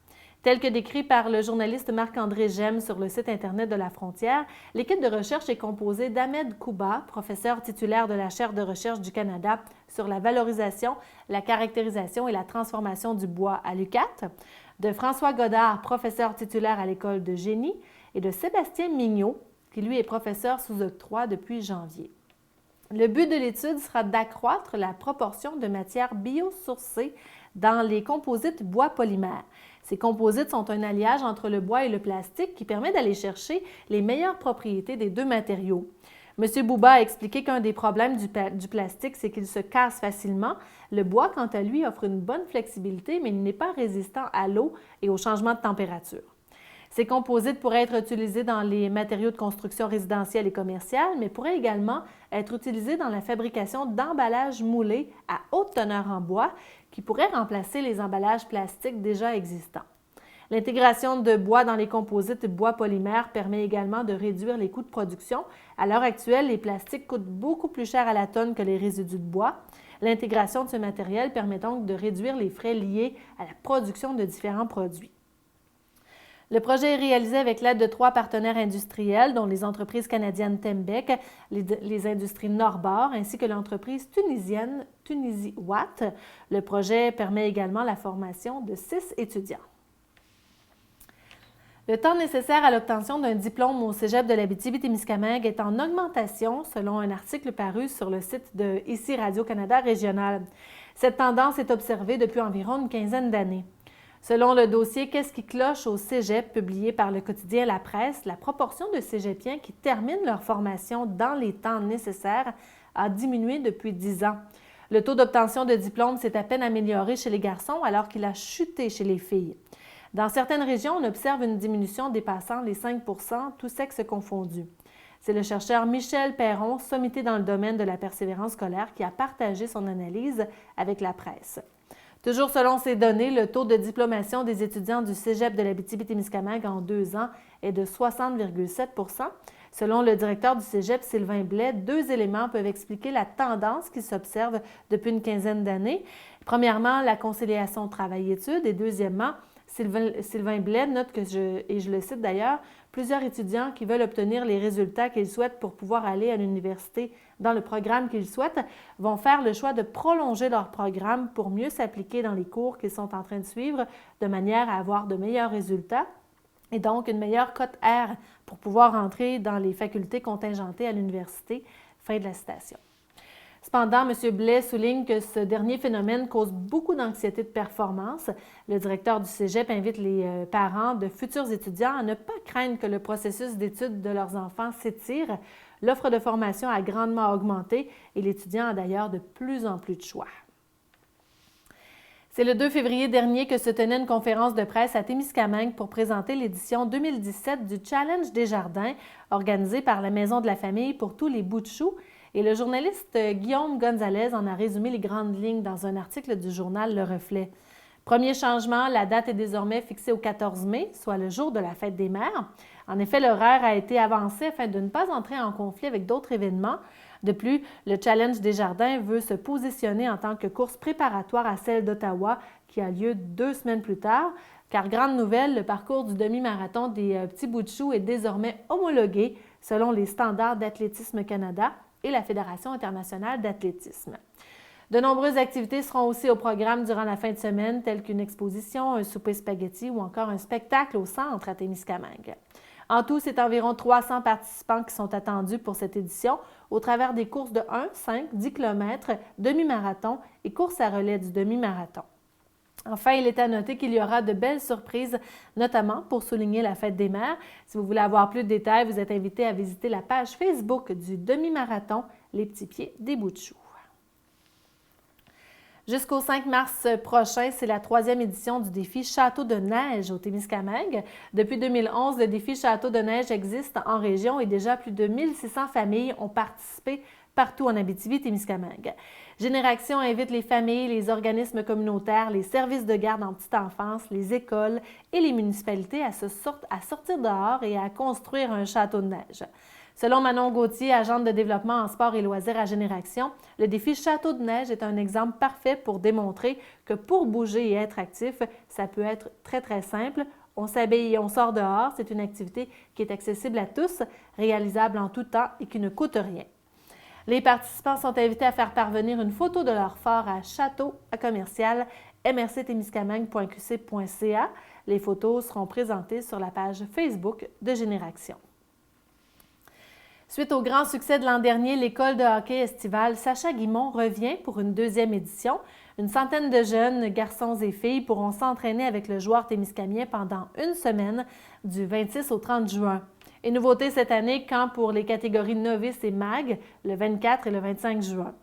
Tel que décrit par le journaliste Marc-André Gemme sur le site Internet de La Frontière, l'équipe de recherche est composée d'Ahmed Kouba, professeur titulaire de la chaire de recherche du Canada sur la valorisation, la caractérisation et la transformation du bois à l'UQAT, de François Godard, professeur titulaire à l'École de génie, et de Sébastien Mignot, qui lui est professeur sous octroi depuis janvier. Le but de l'étude sera d'accroître la proportion de matières biosourcées dans les composites bois polymères. Ces composites sont un alliage entre le bois et le plastique qui permet d'aller chercher les meilleures propriétés des deux matériaux. M. Bouba a expliqué qu'un des problèmes du plastique, c'est qu'il se casse facilement. Le bois, quant à lui, offre une bonne flexibilité, mais il n'est pas résistant à l'eau et au changement de température. Ces composites pourraient être utilisés dans les matériaux de construction résidentielle et commerciale, mais pourraient également être utilisés dans la fabrication d'emballages moulés à haute teneur en bois qui pourraient remplacer les emballages plastiques déjà existants. L'intégration de bois dans les composites bois polymères permet également de réduire les coûts de production. À l'heure actuelle, les plastiques coûtent beaucoup plus cher à la tonne que les résidus de bois. L'intégration de ce matériel permet donc de réduire les frais liés à la production de différents produits. Le projet est réalisé avec l'aide de 3 partenaires industriels, dont les entreprises canadiennes Tembec, les industries Norbord, ainsi que l'entreprise tunisienne Tunisie Watt. Le projet permet également la formation de 6 étudiants. Le temps nécessaire à l'obtention d'un diplôme au Cégep de l'Abitibi-Témiscamingue est en augmentation, selon un article paru sur le site de ICI Radio-Canada Régional. Cette tendance est observée depuis environ une quinzaine d'années. Selon le dossier « Qu'est-ce qui cloche au Cégep » publié par le quotidien La Presse, la proportion de cégepiens qui terminent leur formation dans les temps nécessaires a diminué depuis 10 ans. Le taux d'obtention de diplôme s'est à peine amélioré chez les garçons alors qu'il a chuté chez les filles. Dans certaines régions, on observe une diminution dépassant les 5 %, tous sexes confondus. C'est le chercheur Michel Perron, sommité dans le domaine de la persévérance scolaire, qui a partagé son analyse avec la presse. Toujours selon ces données, le taux de diplomation des étudiants du Cégep de l'Abitibi-Témiscamingue en 2 ans est de 60,7 %. Selon le directeur du Cégep, Sylvain Blais, 2 éléments peuvent expliquer la tendance qui s'observe depuis une quinzaine d'années. Premièrement, la conciliation travail-études et deuxièmement, Sylvain Blais note que, et je le cite d'ailleurs, plusieurs étudiants qui veulent obtenir les résultats qu'ils souhaitent pour pouvoir aller à l'université dans le programme qu'ils souhaitent vont faire le choix de prolonger leur programme pour mieux s'appliquer dans les cours qu'ils sont en train de suivre de manière à avoir de meilleurs résultats et donc une meilleure cote R pour pouvoir entrer dans les facultés contingentées à l'université. Fin de la citation. Cependant, M. Blais souligne que ce dernier phénomène cause beaucoup d'anxiété de performance. Le directeur du Cégep invite les parents de futurs étudiants à ne pas craindre que le processus d'études de leurs enfants s'étire. L'offre de formation a grandement augmenté et l'étudiant a d'ailleurs de plus en plus de choix. C'est le 2 février dernier que se tenait une conférence de presse à Témiscamingue pour présenter l'édition 2017 du Challenge des Jardins, organisé par la Maison de la Famille pour tous les bouts de choux. Et le journaliste Guillaume Gonzalez en a résumé les grandes lignes dans un article du journal Le Reflet. Premier changement, la date est désormais fixée au 14 mai, soit le jour de la fête des mères. En effet, l'horaire a été avancé afin de ne pas entrer en conflit avec d'autres événements. De plus, le Challenge des Jardins veut se positionner en tant que course préparatoire à celle d'Ottawa qui a lieu 2 semaines plus tard. Car grande nouvelle, le parcours du demi-marathon des petits bouts de choux est désormais homologué selon les standards d'Athlétisme Canada et la Fédération internationale d'athlétisme. De nombreuses activités seront aussi au programme durant la fin de semaine, telles qu'une exposition, un souper spaghetti ou encore un spectacle au centre à Témiscamingue. En tout, c'est environ 300 participants qui sont attendus pour cette édition au travers des courses de 1, 5, 10 km, demi-marathon et courses à relais du demi-marathon. Enfin, il est à noter qu'il y aura de belles surprises, notamment pour souligner la fête des mères. Si vous voulez avoir plus de détails, vous êtes invité à visiter la page Facebook du demi-marathon Les Petits Pieds des Bouts de Choux. Jusqu'au 5 mars prochain, c'est la 3e édition du défi Château de neige au Témiscamingue. Depuis 2011, le défi Château de neige existe en région et déjà plus de 1600 familles ont participé partout en Abitibi-Témiscamingue. Génération invite les familles, les organismes communautaires, les services de garde en petite enfance, les écoles et les municipalités à sortir dehors et à construire un château de neige. Selon Manon Gauthier, agente de développement en sport et loisirs à Génération, le défi Château de neige est un exemple parfait pour démontrer que pour bouger et être actif, ça peut être très, très simple. On s'habille et on sort dehors. C'est une activité qui est accessible à tous, réalisable en tout temps et qui ne coûte rien. Les participants sont invités à faire parvenir une photo de leur fort à chateau@mrctémiscamingue.qc.ca. Les photos seront présentées sur la page Facebook de Génération. Suite au grand succès de l'an dernier, l'école de hockey estivale Sacha Guimont revient pour une 2e édition. Une centaine de jeunes, garçons et filles, pourront s'entraîner avec le joueur témiscamien pendant une semaine, du 26 au 30 juin. Et nouveauté cette année, camp pour les catégories novices et mag, le 24 et le 25 juin.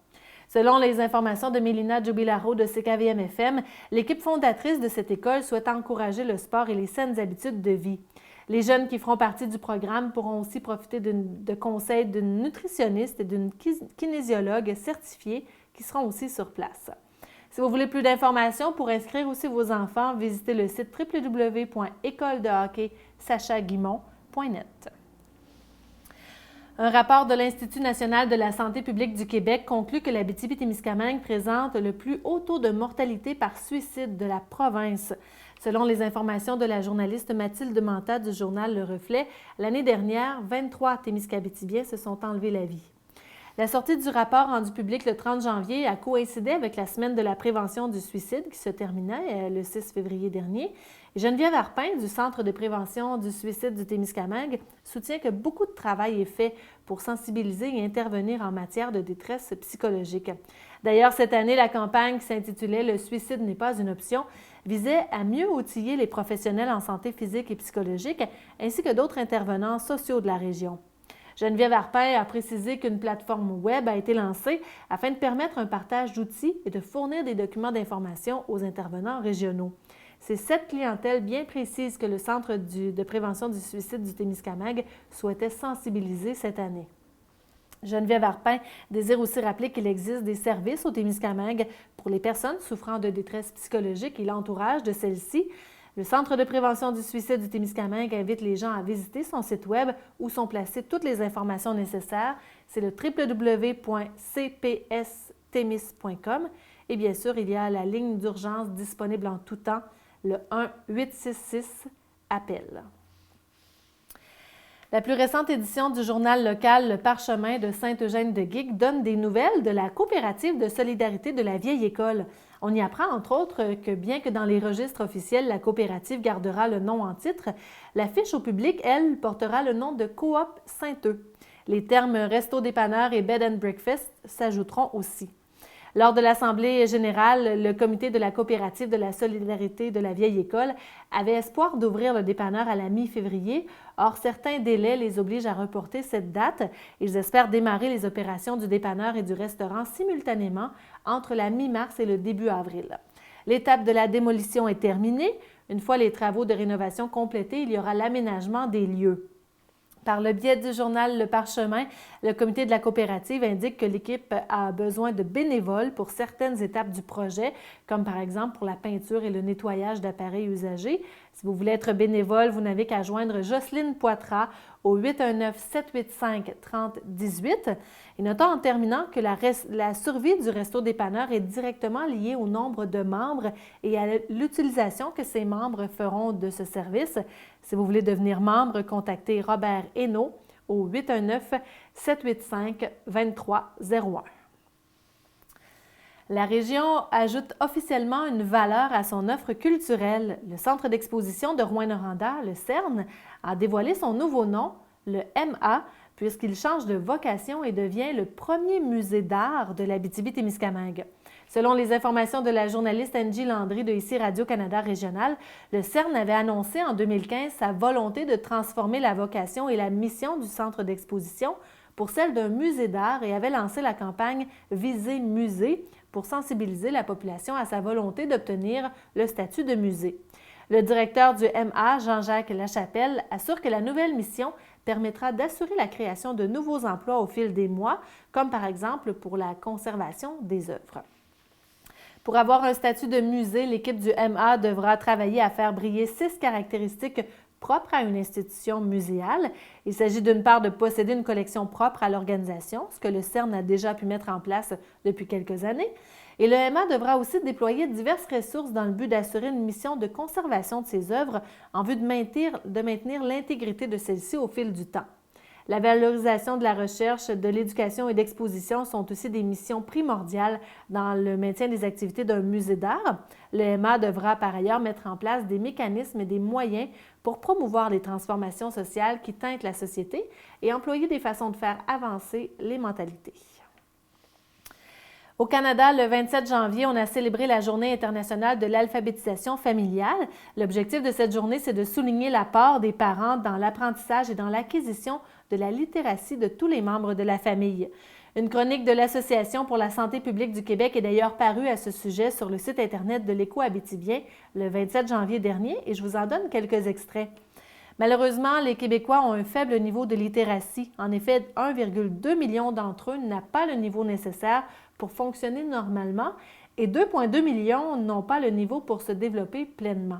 Selon les informations de Mélina Jubilaro de CKVM-FM, l'équipe fondatrice de cette école souhaite encourager le sport et les saines habitudes de vie. Les jeunes qui feront partie du programme pourront aussi profiter de conseils d'une nutritionniste et d'une kinésiologue certifiée qui seront aussi sur place. Si vous voulez plus d'informations pour inscrire aussi vos enfants, visitez le site www.écoledehockeysachaguimont.net. Un rapport de l'Institut national de la santé publique du Québec conclut que l'Abitibi-Témiscamingue présente le plus haut taux de mortalité par suicide de la province. Selon les informations de la journaliste Mathilde Manta du journal Le Reflet, l'année dernière, 23 Témiscabitibiens se sont enlevés la vie. La sortie du rapport rendu public le 30 janvier a coïncidé avec la semaine de la prévention du suicide qui se terminait le 6 février dernier. Geneviève Arpin du Centre de prévention du suicide du Témiscamingue soutient que beaucoup de travail est fait pour sensibiliser et intervenir en matière de détresse psychologique. D'ailleurs, cette année, la campagne qui s'intitulait « Le suicide n'est pas une option » visait à mieux outiller les professionnels en santé physique et psychologique ainsi que d'autres intervenants sociaux de la région. Geneviève Arpin a précisé qu'une plateforme web a été lancée afin de permettre un partage d'outils et de fournir des documents d'information aux intervenants régionaux. C'est cette clientèle bien précise que le Centre de prévention du suicide du Témiscamingue souhaitait sensibiliser cette année. Geneviève Arpin désire aussi rappeler qu'il existe des services au Témiscamingue pour les personnes souffrant de détresse psychologique et l'entourage de celles-ci. Le Centre de prévention du suicide du Témiscamingue invite les gens à visiter son site web où sont placées toutes les informations nécessaires. C'est le www.cpstémis.com. Et bien sûr, il y a la ligne d'urgence disponible en tout temps, le 1-866-APPEL. La plus récente édition du journal local Le Parchemin de Sainte-Eugène-de-Guigue donne des nouvelles de la coopérative de solidarité de la vieille école. On y apprend, entre autres, que bien que dans les registres officiels, la coopérative gardera le nom en titre, l'affiche au public, elle, portera le nom de Coop Saint-Euch. Les termes resto-dépanneur et bed and breakfast s'ajouteront aussi. Lors de l'Assemblée générale, le comité de la coopérative de la solidarité de la vieille école avait espoir d'ouvrir le dépanneur à la mi-février. Or, certains délais les obligent à reporter cette date. Ils espèrent démarrer les opérations du dépanneur et du restaurant simultanément entre la mi-mars et le début avril. L'étape de la démolition est terminée. Une fois les travaux de rénovation complétés, il y aura l'aménagement des lieux. Par le biais du journal Le Parchemin, le comité de la coopérative indique que l'équipe a besoin de bénévoles pour certaines étapes du projet, comme par exemple pour la peinture et le nettoyage d'appareils usagés. Si vous voulez être bénévole, vous n'avez qu'à joindre Jocelyne Poitras au 819-785-3018. Et notons en terminant que la survie du resto-dépanneur est directement liée au nombre de membres et à l'utilisation que ces membres feront de ce service. Si vous voulez devenir membre, contactez Robert Hainaut au 819-785-2301. La région ajoute officiellement une valeur à son offre culturelle. Le Centre d'exposition de Rouyn-Noranda, le CERN, a dévoilé son nouveau nom, le MA, puisqu'il change de vocation et devient le premier musée d'art de l'Abitibi-Témiscamingue. Selon les informations de la journaliste Angie Landry de ici Radio-Canada Régional, le CERN avait annoncé en 2015 sa volonté de transformer la vocation et la mission du centre d'exposition pour celle d'un musée d'art et avait lancé la campagne « Visez musée » pour sensibiliser la population à sa volonté d'obtenir le statut de musée. Le directeur du MA, Jean-Jacques Lachapelle, assure que la nouvelle mission permettra d'assurer la création de nouveaux emplois au fil des mois, comme par exemple pour la conservation des œuvres. Pour avoir un statut de musée, l'équipe du MA devra travailler à faire briller 6 caractéristiques propres à une institution muséale. Il s'agit d'une part de posséder une collection propre à l'organisation, ce que le CERN a déjà pu mettre en place depuis quelques années. Et le MA devra aussi déployer diverses ressources dans le but d'assurer une mission de conservation de ses œuvres en vue de maintenir l'intégrité de celles-ci au fil du temps. La valorisation de la recherche, de l'éducation et d'exposition sont aussi des missions primordiales dans le maintien des activités d'un musée d'art. Le MA devra par ailleurs mettre en place des mécanismes et des moyens pour promouvoir les transformations sociales qui teintent la société et employer des façons de faire avancer les mentalités. Au Canada, le 27 janvier, on a célébré la Journée internationale de l'alphabétisation familiale. L'objectif de cette journée, c'est de souligner l'apport des parents dans l'apprentissage et dans l'acquisition de la littératie de tous les membres de la famille. Une chronique de l'Association pour la santé publique du Québec est d'ailleurs parue à ce sujet sur le site Internet de l'Écho-Abitibien le 27 janvier dernier et je vous en donne quelques extraits. Malheureusement, les Québécois ont un faible niveau de littératie. En effet, 1,2 million d'entre eux n'a pas le niveau nécessaire pour fonctionner normalement et 2,2 millions n'ont pas le niveau pour se développer pleinement.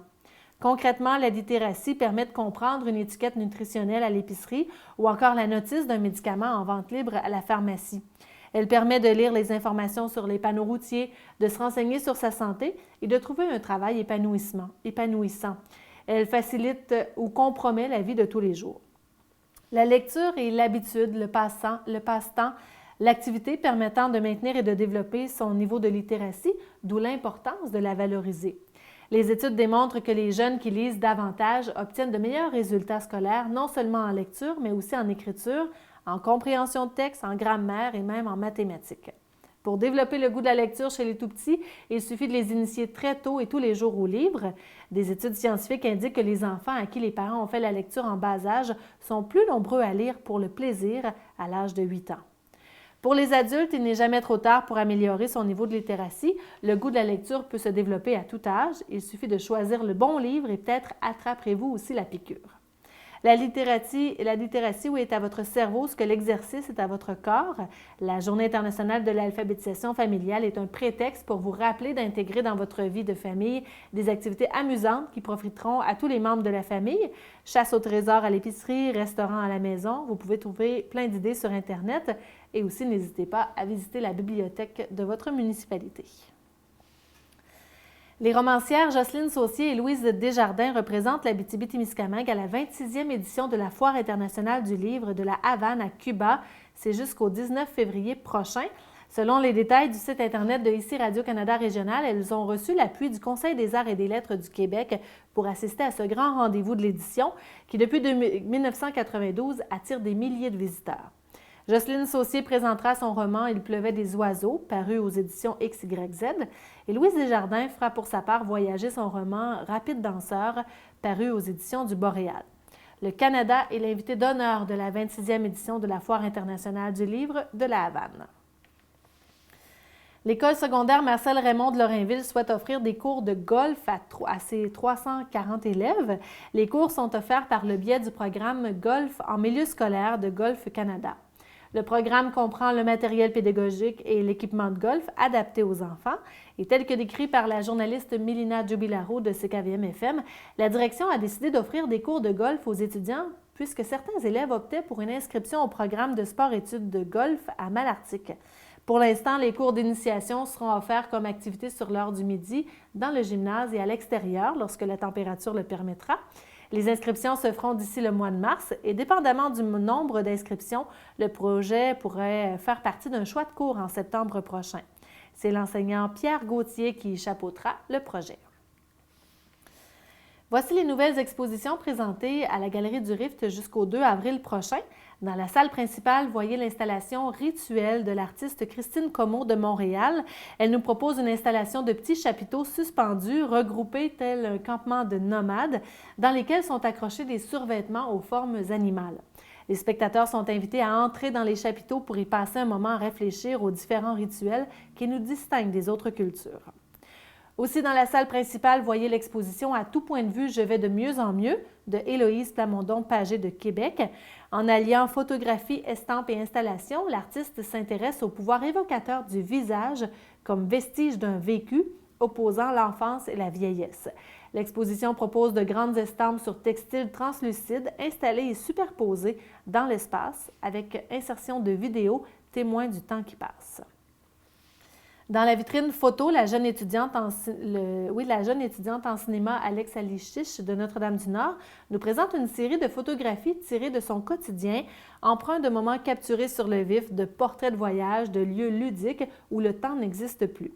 Concrètement, la littératie permet de comprendre une étiquette nutritionnelle à l'épicerie ou encore la notice d'un médicament en vente libre à la pharmacie. Elle permet de lire les informations sur les panneaux routiers, de se renseigner sur sa santé et de trouver un travail épanouissant. Elle facilite ou compromet la vie de tous les jours. La lecture est l'habitude, le passe-temps, l'activité permettant de maintenir et de développer son niveau de littératie, d'où l'importance de la valoriser. Les études démontrent que les jeunes qui lisent davantage obtiennent de meilleurs résultats scolaires, non seulement en lecture, mais aussi en écriture, en compréhension de texte, en grammaire et même en mathématiques. Pour développer le goût de la lecture chez les tout-petits, il suffit de les initier très tôt et tous les jours aux livres. Des études scientifiques indiquent que les enfants à qui les parents ont fait la lecture en bas âge sont plus nombreux à lire pour le plaisir à l'âge de 8 ans. Pour les adultes, il n'est jamais trop tard pour améliorer son niveau de littératie. Le goût de la lecture peut se développer à tout âge. Il suffit de choisir le bon livre et peut-être attraperez-vous aussi la piqûre. La littératie est à votre cerveau ce que l'exercice est à votre corps. La Journée internationale de l'alphabétisation familiale est un prétexte pour vous rappeler d'intégrer dans votre vie de famille des activités amusantes qui profiteront à tous les membres de la famille. Chasse au trésor à l'épicerie, restaurant à la maison. Vous pouvez trouver plein d'idées sur Internet et aussi n'hésitez pas à visiter la bibliothèque de votre municipalité. Les romancières Jocelyne Saucier et Louise Desjardins représentent l'Abitibi-Témiscamingue à la 26e édition de la Foire internationale du livre de la Havane à Cuba. C'est jusqu'au 19 février prochain. Selon les détails du site Internet de ici Radio-Canada Régional, elles ont reçu l'appui du Conseil des arts et des lettres du Québec pour assister à ce grand rendez-vous de l'édition qui, depuis 1992, attire des milliers de visiteurs. Jocelyne Saucier présentera son roman « Il pleuvait des oiseaux », paru aux éditions XYZ, et Louise Desjardins fera pour sa part voyager son roman « Rapide danseur », paru aux éditions du Boréal. Le Canada est l'invité d'honneur de la 26e édition de la Foire internationale du livre de la Havane. L'École secondaire Marcel Raymond de Lorrainville souhaite offrir des cours de golf à ses 340 élèves. Les cours sont offerts par le biais du programme Golf en milieu scolaire de Golf Canada. Le programme comprend le matériel pédagogique et l'équipement de golf adapté aux enfants. Et tel que décrit par la journaliste Mélina Jubilaro de CKVM-FM, la direction a décidé d'offrir des cours de golf aux étudiants puisque certains élèves optaient pour une inscription au programme de sport-études de golf à Malartic. Pour l'instant, les cours d'initiation seront offerts comme activité sur l'heure du midi dans le gymnase et à l'extérieur lorsque la température le permettra. Les inscriptions se feront d'ici le mois de mars et dépendamment du nombre d'inscriptions, le projet pourrait faire partie d'un choix de cours en septembre prochain. C'est l'enseignant Pierre Gauthier qui chapeautera le projet. Voici les nouvelles expositions présentées à la Galerie du Rift jusqu'au 2 avril prochain. Dans la salle principale, voyez l'installation Rituel de l'artiste Christine Comeau de Montréal. Elle nous propose une installation de petits chapiteaux suspendus, regroupés tel un campement de nomades, dans lesquels sont accrochés des survêtements aux formes animales. Les spectateurs sont invités à entrer dans les chapiteaux pour y passer un moment à réfléchir aux différents rituels qui nous distinguent des autres cultures. Aussi, dans la salle principale, voyez l'exposition « À tout point de vue, je vais de mieux en mieux » de Héloïse Plamondon-Pagé de Québec. En alliant photographie, estampes et installation, l'artiste s'intéresse au pouvoir évocateur du visage comme vestige d'un vécu, opposant l'enfance et la vieillesse. L'exposition propose de grandes estampes sur textiles translucides installées et superposées dans l'espace avec insertion de vidéos témoins du temps qui passe. Dans la vitrine photo, la jeune étudiante en cinéma Alex Alichiche de Notre-Dame-du-Nord nous présente une série de photographies tirées de son quotidien, empreintes de moments capturés sur le vif, de portraits de voyage, de lieux ludiques où le temps n'existe plus.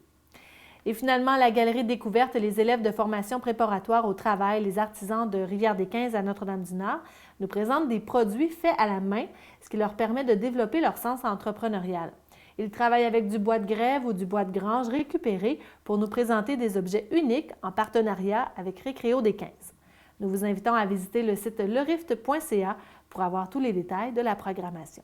Et finalement, la galerie découverte, les élèves de formation préparatoire au travail, les artisans de Rivière-des-Quinze à Notre-Dame-du-Nord, nous présentent des produits faits à la main, ce qui leur permet de développer leur sens entrepreneurial. Ils travaillent avec du bois de grève ou du bois de grange récupéré pour nous présenter des objets uniques en partenariat avec Récréo des 15. Nous vous invitons à visiter le site lerift.ca pour avoir tous les détails de la programmation.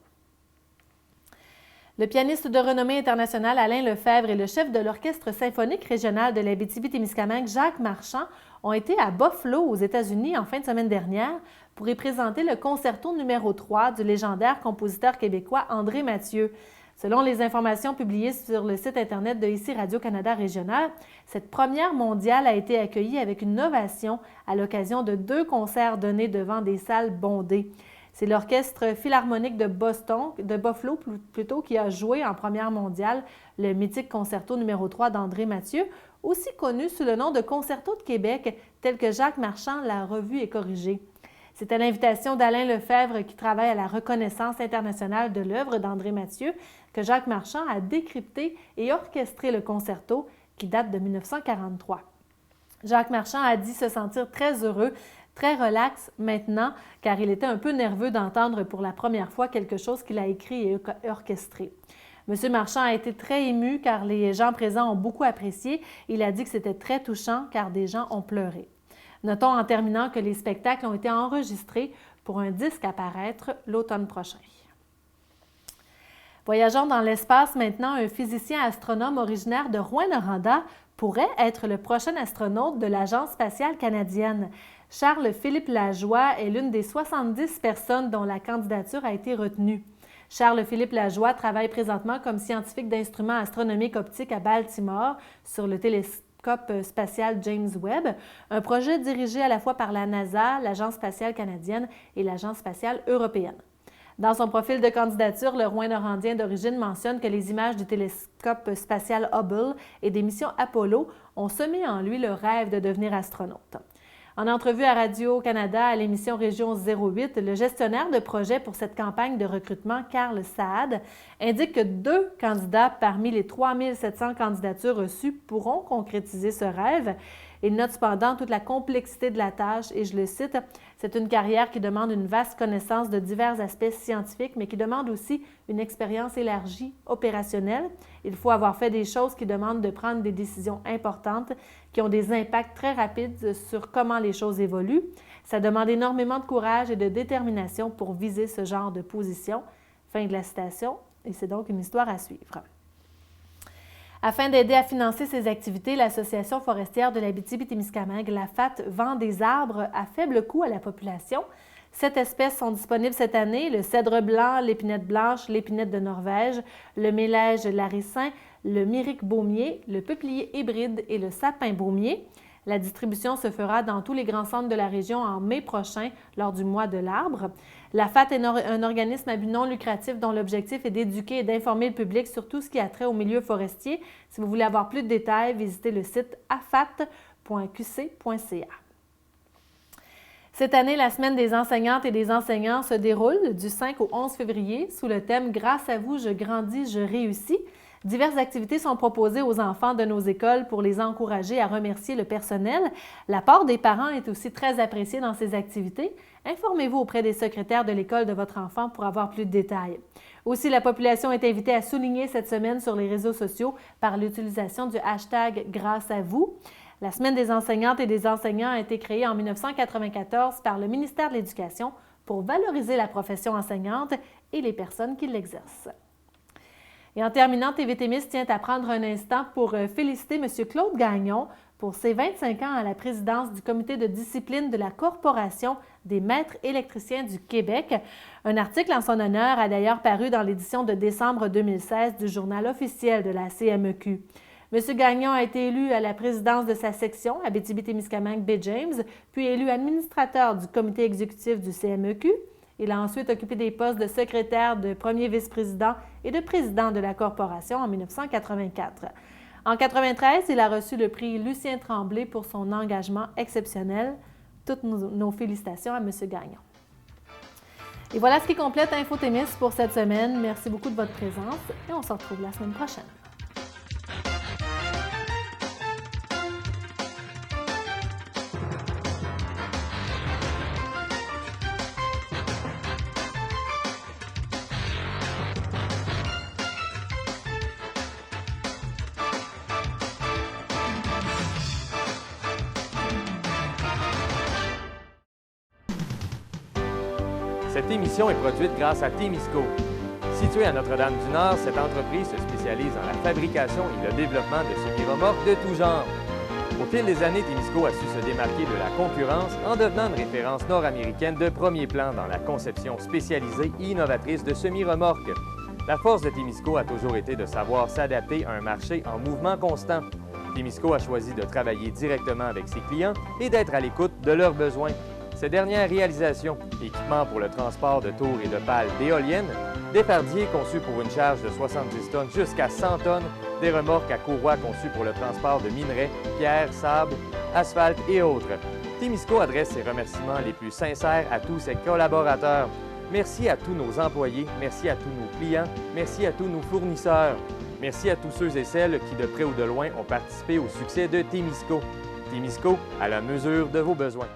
Le pianiste de renommée internationale Alain Lefebvre et le chef de l'Orchestre symphonique régional de l'Abitibi-Témiscamingue, Jacques Marchand, ont été à Buffalo, aux États-Unis, en fin de semaine dernière pour y présenter le concerto numéro 3 du légendaire compositeur québécois André Mathieu. Selon les informations publiées sur le site Internet de ici Radio-Canada Régional, cette première mondiale a été accueillie avec une ovation à l'occasion de 2 concerts donnés devant des salles bondées. C'est l'Orchestre philharmonique de Buffalo plutôt, qui a joué en première mondiale le mythique concerto numéro 3 d'André Mathieu, aussi connu sous le nom de Concerto de Québec, tel que Jacques Marchand l'a revu et corrigé. C'est à l'invitation d'Alain Lefebvre, qui travaille à la reconnaissance internationale de l'œuvre d'André Mathieu, que Jacques Marchand a décrypté et orchestré le concerto qui date de 1943. Jacques Marchand a dit se sentir très heureux, très relax maintenant, car il était un peu nerveux d'entendre pour la première fois quelque chose qu'il a écrit et orchestré. M. Marchand a été très ému car les gens présents ont beaucoup apprécié. Il a dit que c'était très touchant car des gens ont pleuré. Notons en terminant que les spectacles ont été enregistrés pour un disque à paraître l'automne prochain. Voyageons dans l'espace maintenant. Un physicien astronome originaire de Rouyn-Noranda pourrait être le prochain astronaute de l'Agence spatiale canadienne. Charles-Philippe Lajoie est l'une des 70 personnes dont la candidature a été retenue. Charles-Philippe Lajoie travaille présentement comme scientifique d'instruments astronomiques optiques à Baltimore sur le télescope spatial James Webb, un projet dirigé à la fois par la NASA, l'Agence spatiale canadienne et l'Agence spatiale européenne. Dans son profil de candidature, le Rouyn-Norandien d'origine mentionne que les images du télescope spatial Hubble et des missions Apollo ont semé en lui le rêve de devenir astronaute. En entrevue à Radio-Canada à l'émission Région 08, le gestionnaire de projet pour cette campagne de recrutement, Carl Saad, indique que 2 candidats parmi les 3700 candidatures reçues pourront concrétiser ce rêve. Il note cependant toute la complexité de la tâche et je le cite, « C'est une carrière qui demande une vaste connaissance de divers aspects scientifiques, mais qui demande aussi une expérience élargie opérationnelle. Il faut avoir fait des choses qui demandent de prendre des décisions importantes, qui ont des impacts très rapides sur comment les choses évoluent. Ça demande énormément de courage et de détermination pour viser ce genre de position. » Fin de la citation, et c'est donc une histoire à suivre. Afin d'aider à financer ses activités, l'Association forestière de l'Abitibi-Témiscamingue, la FAT, vend des arbres à faible coût à la population. 7 espèces sont disponibles cette année, le cèdre blanc, l'épinette blanche, l'épinette de Norvège, le mélège laricin, le myrique baumier, le peuplier hybride et le sapin baumier. La distribution se fera dans tous les grands centres de la région en mai prochain, lors du mois de l'arbre. La FAT est un organisme à but non lucratif dont l'objectif est d'éduquer et d'informer le public sur tout ce qui a trait au milieu forestier. Si vous voulez avoir plus de détails, visitez le site afat.qc.ca. Cette année, la Semaine des enseignantes et des enseignants se déroule du 5 au 11 février sous le thème « Grâce à vous, je grandis, je réussis ». Diverses activités sont proposées aux enfants de nos écoles pour les encourager à remercier le personnel. L'apport des parents est aussi très apprécié dans ces activités. Informez-vous auprès des secrétaires de l'école de votre enfant pour avoir plus de détails. Aussi, la population est invitée à souligner cette semaine sur les réseaux sociaux par l'utilisation du hashtag « Grâce à vous ». La Semaine des enseignantes et des enseignants a été créée en 1994 par le ministère de l'Éducation pour valoriser la profession enseignante et les personnes qui l'exercent. Et en terminant, TV Témis tient à prendre un instant pour féliciter M. Claude Gagnon pour ses 25 ans à la présidence du comité de discipline de la Corporation des maîtres électriciens du Québec. Un article en son honneur a d'ailleurs paru dans l'édition de décembre 2016 du journal officiel de la CMEQ. M. Gagnon a été élu à la présidence de sa section, Abitibi-Témiscamingue Baie James, puis élu administrateur du comité exécutif du CMEQ. Il a ensuite occupé des postes de secrétaire, de premier vice-président et de président de la corporation en 1984. En 1993, il a reçu le prix Lucien Tremblay pour son engagement exceptionnel. Toutes nos félicitations à M. Gagnon. Et voilà ce qui complète Info Témis pour cette semaine. Merci beaucoup de votre présence et on se retrouve la semaine prochaine. Cette émission est produite grâce à Témisco. Située à Notre-Dame-du-Nord, cette entreprise se spécialise dans la fabrication et le développement de semi-remorques de tout genre. Au fil des années, Témisco a su se démarquer de la concurrence en devenant une référence nord-américaine de premier plan dans la conception spécialisée et innovatrice de semi-remorques. La force de Témisco a toujours été de savoir s'adapter à un marché en mouvement constant. Témisco a choisi de travailler directement avec ses clients et d'être à l'écoute de leurs besoins. Ces dernières réalisations, équipements pour le transport de tours et de pales d'éoliennes, des fardiers conçus pour une charge de 70 tonnes jusqu'à 100 tonnes, des remorques à courroie conçues pour le transport de minerais, pierres, sable, asphalte et autres. Témisco adresse ses remerciements les plus sincères à tous ses collaborateurs. Merci à tous nos employés, merci à tous nos clients, merci à tous nos fournisseurs. Merci à tous ceux et celles qui, de près ou de loin, ont participé au succès de Témisco. Témisco, à la mesure de vos besoins.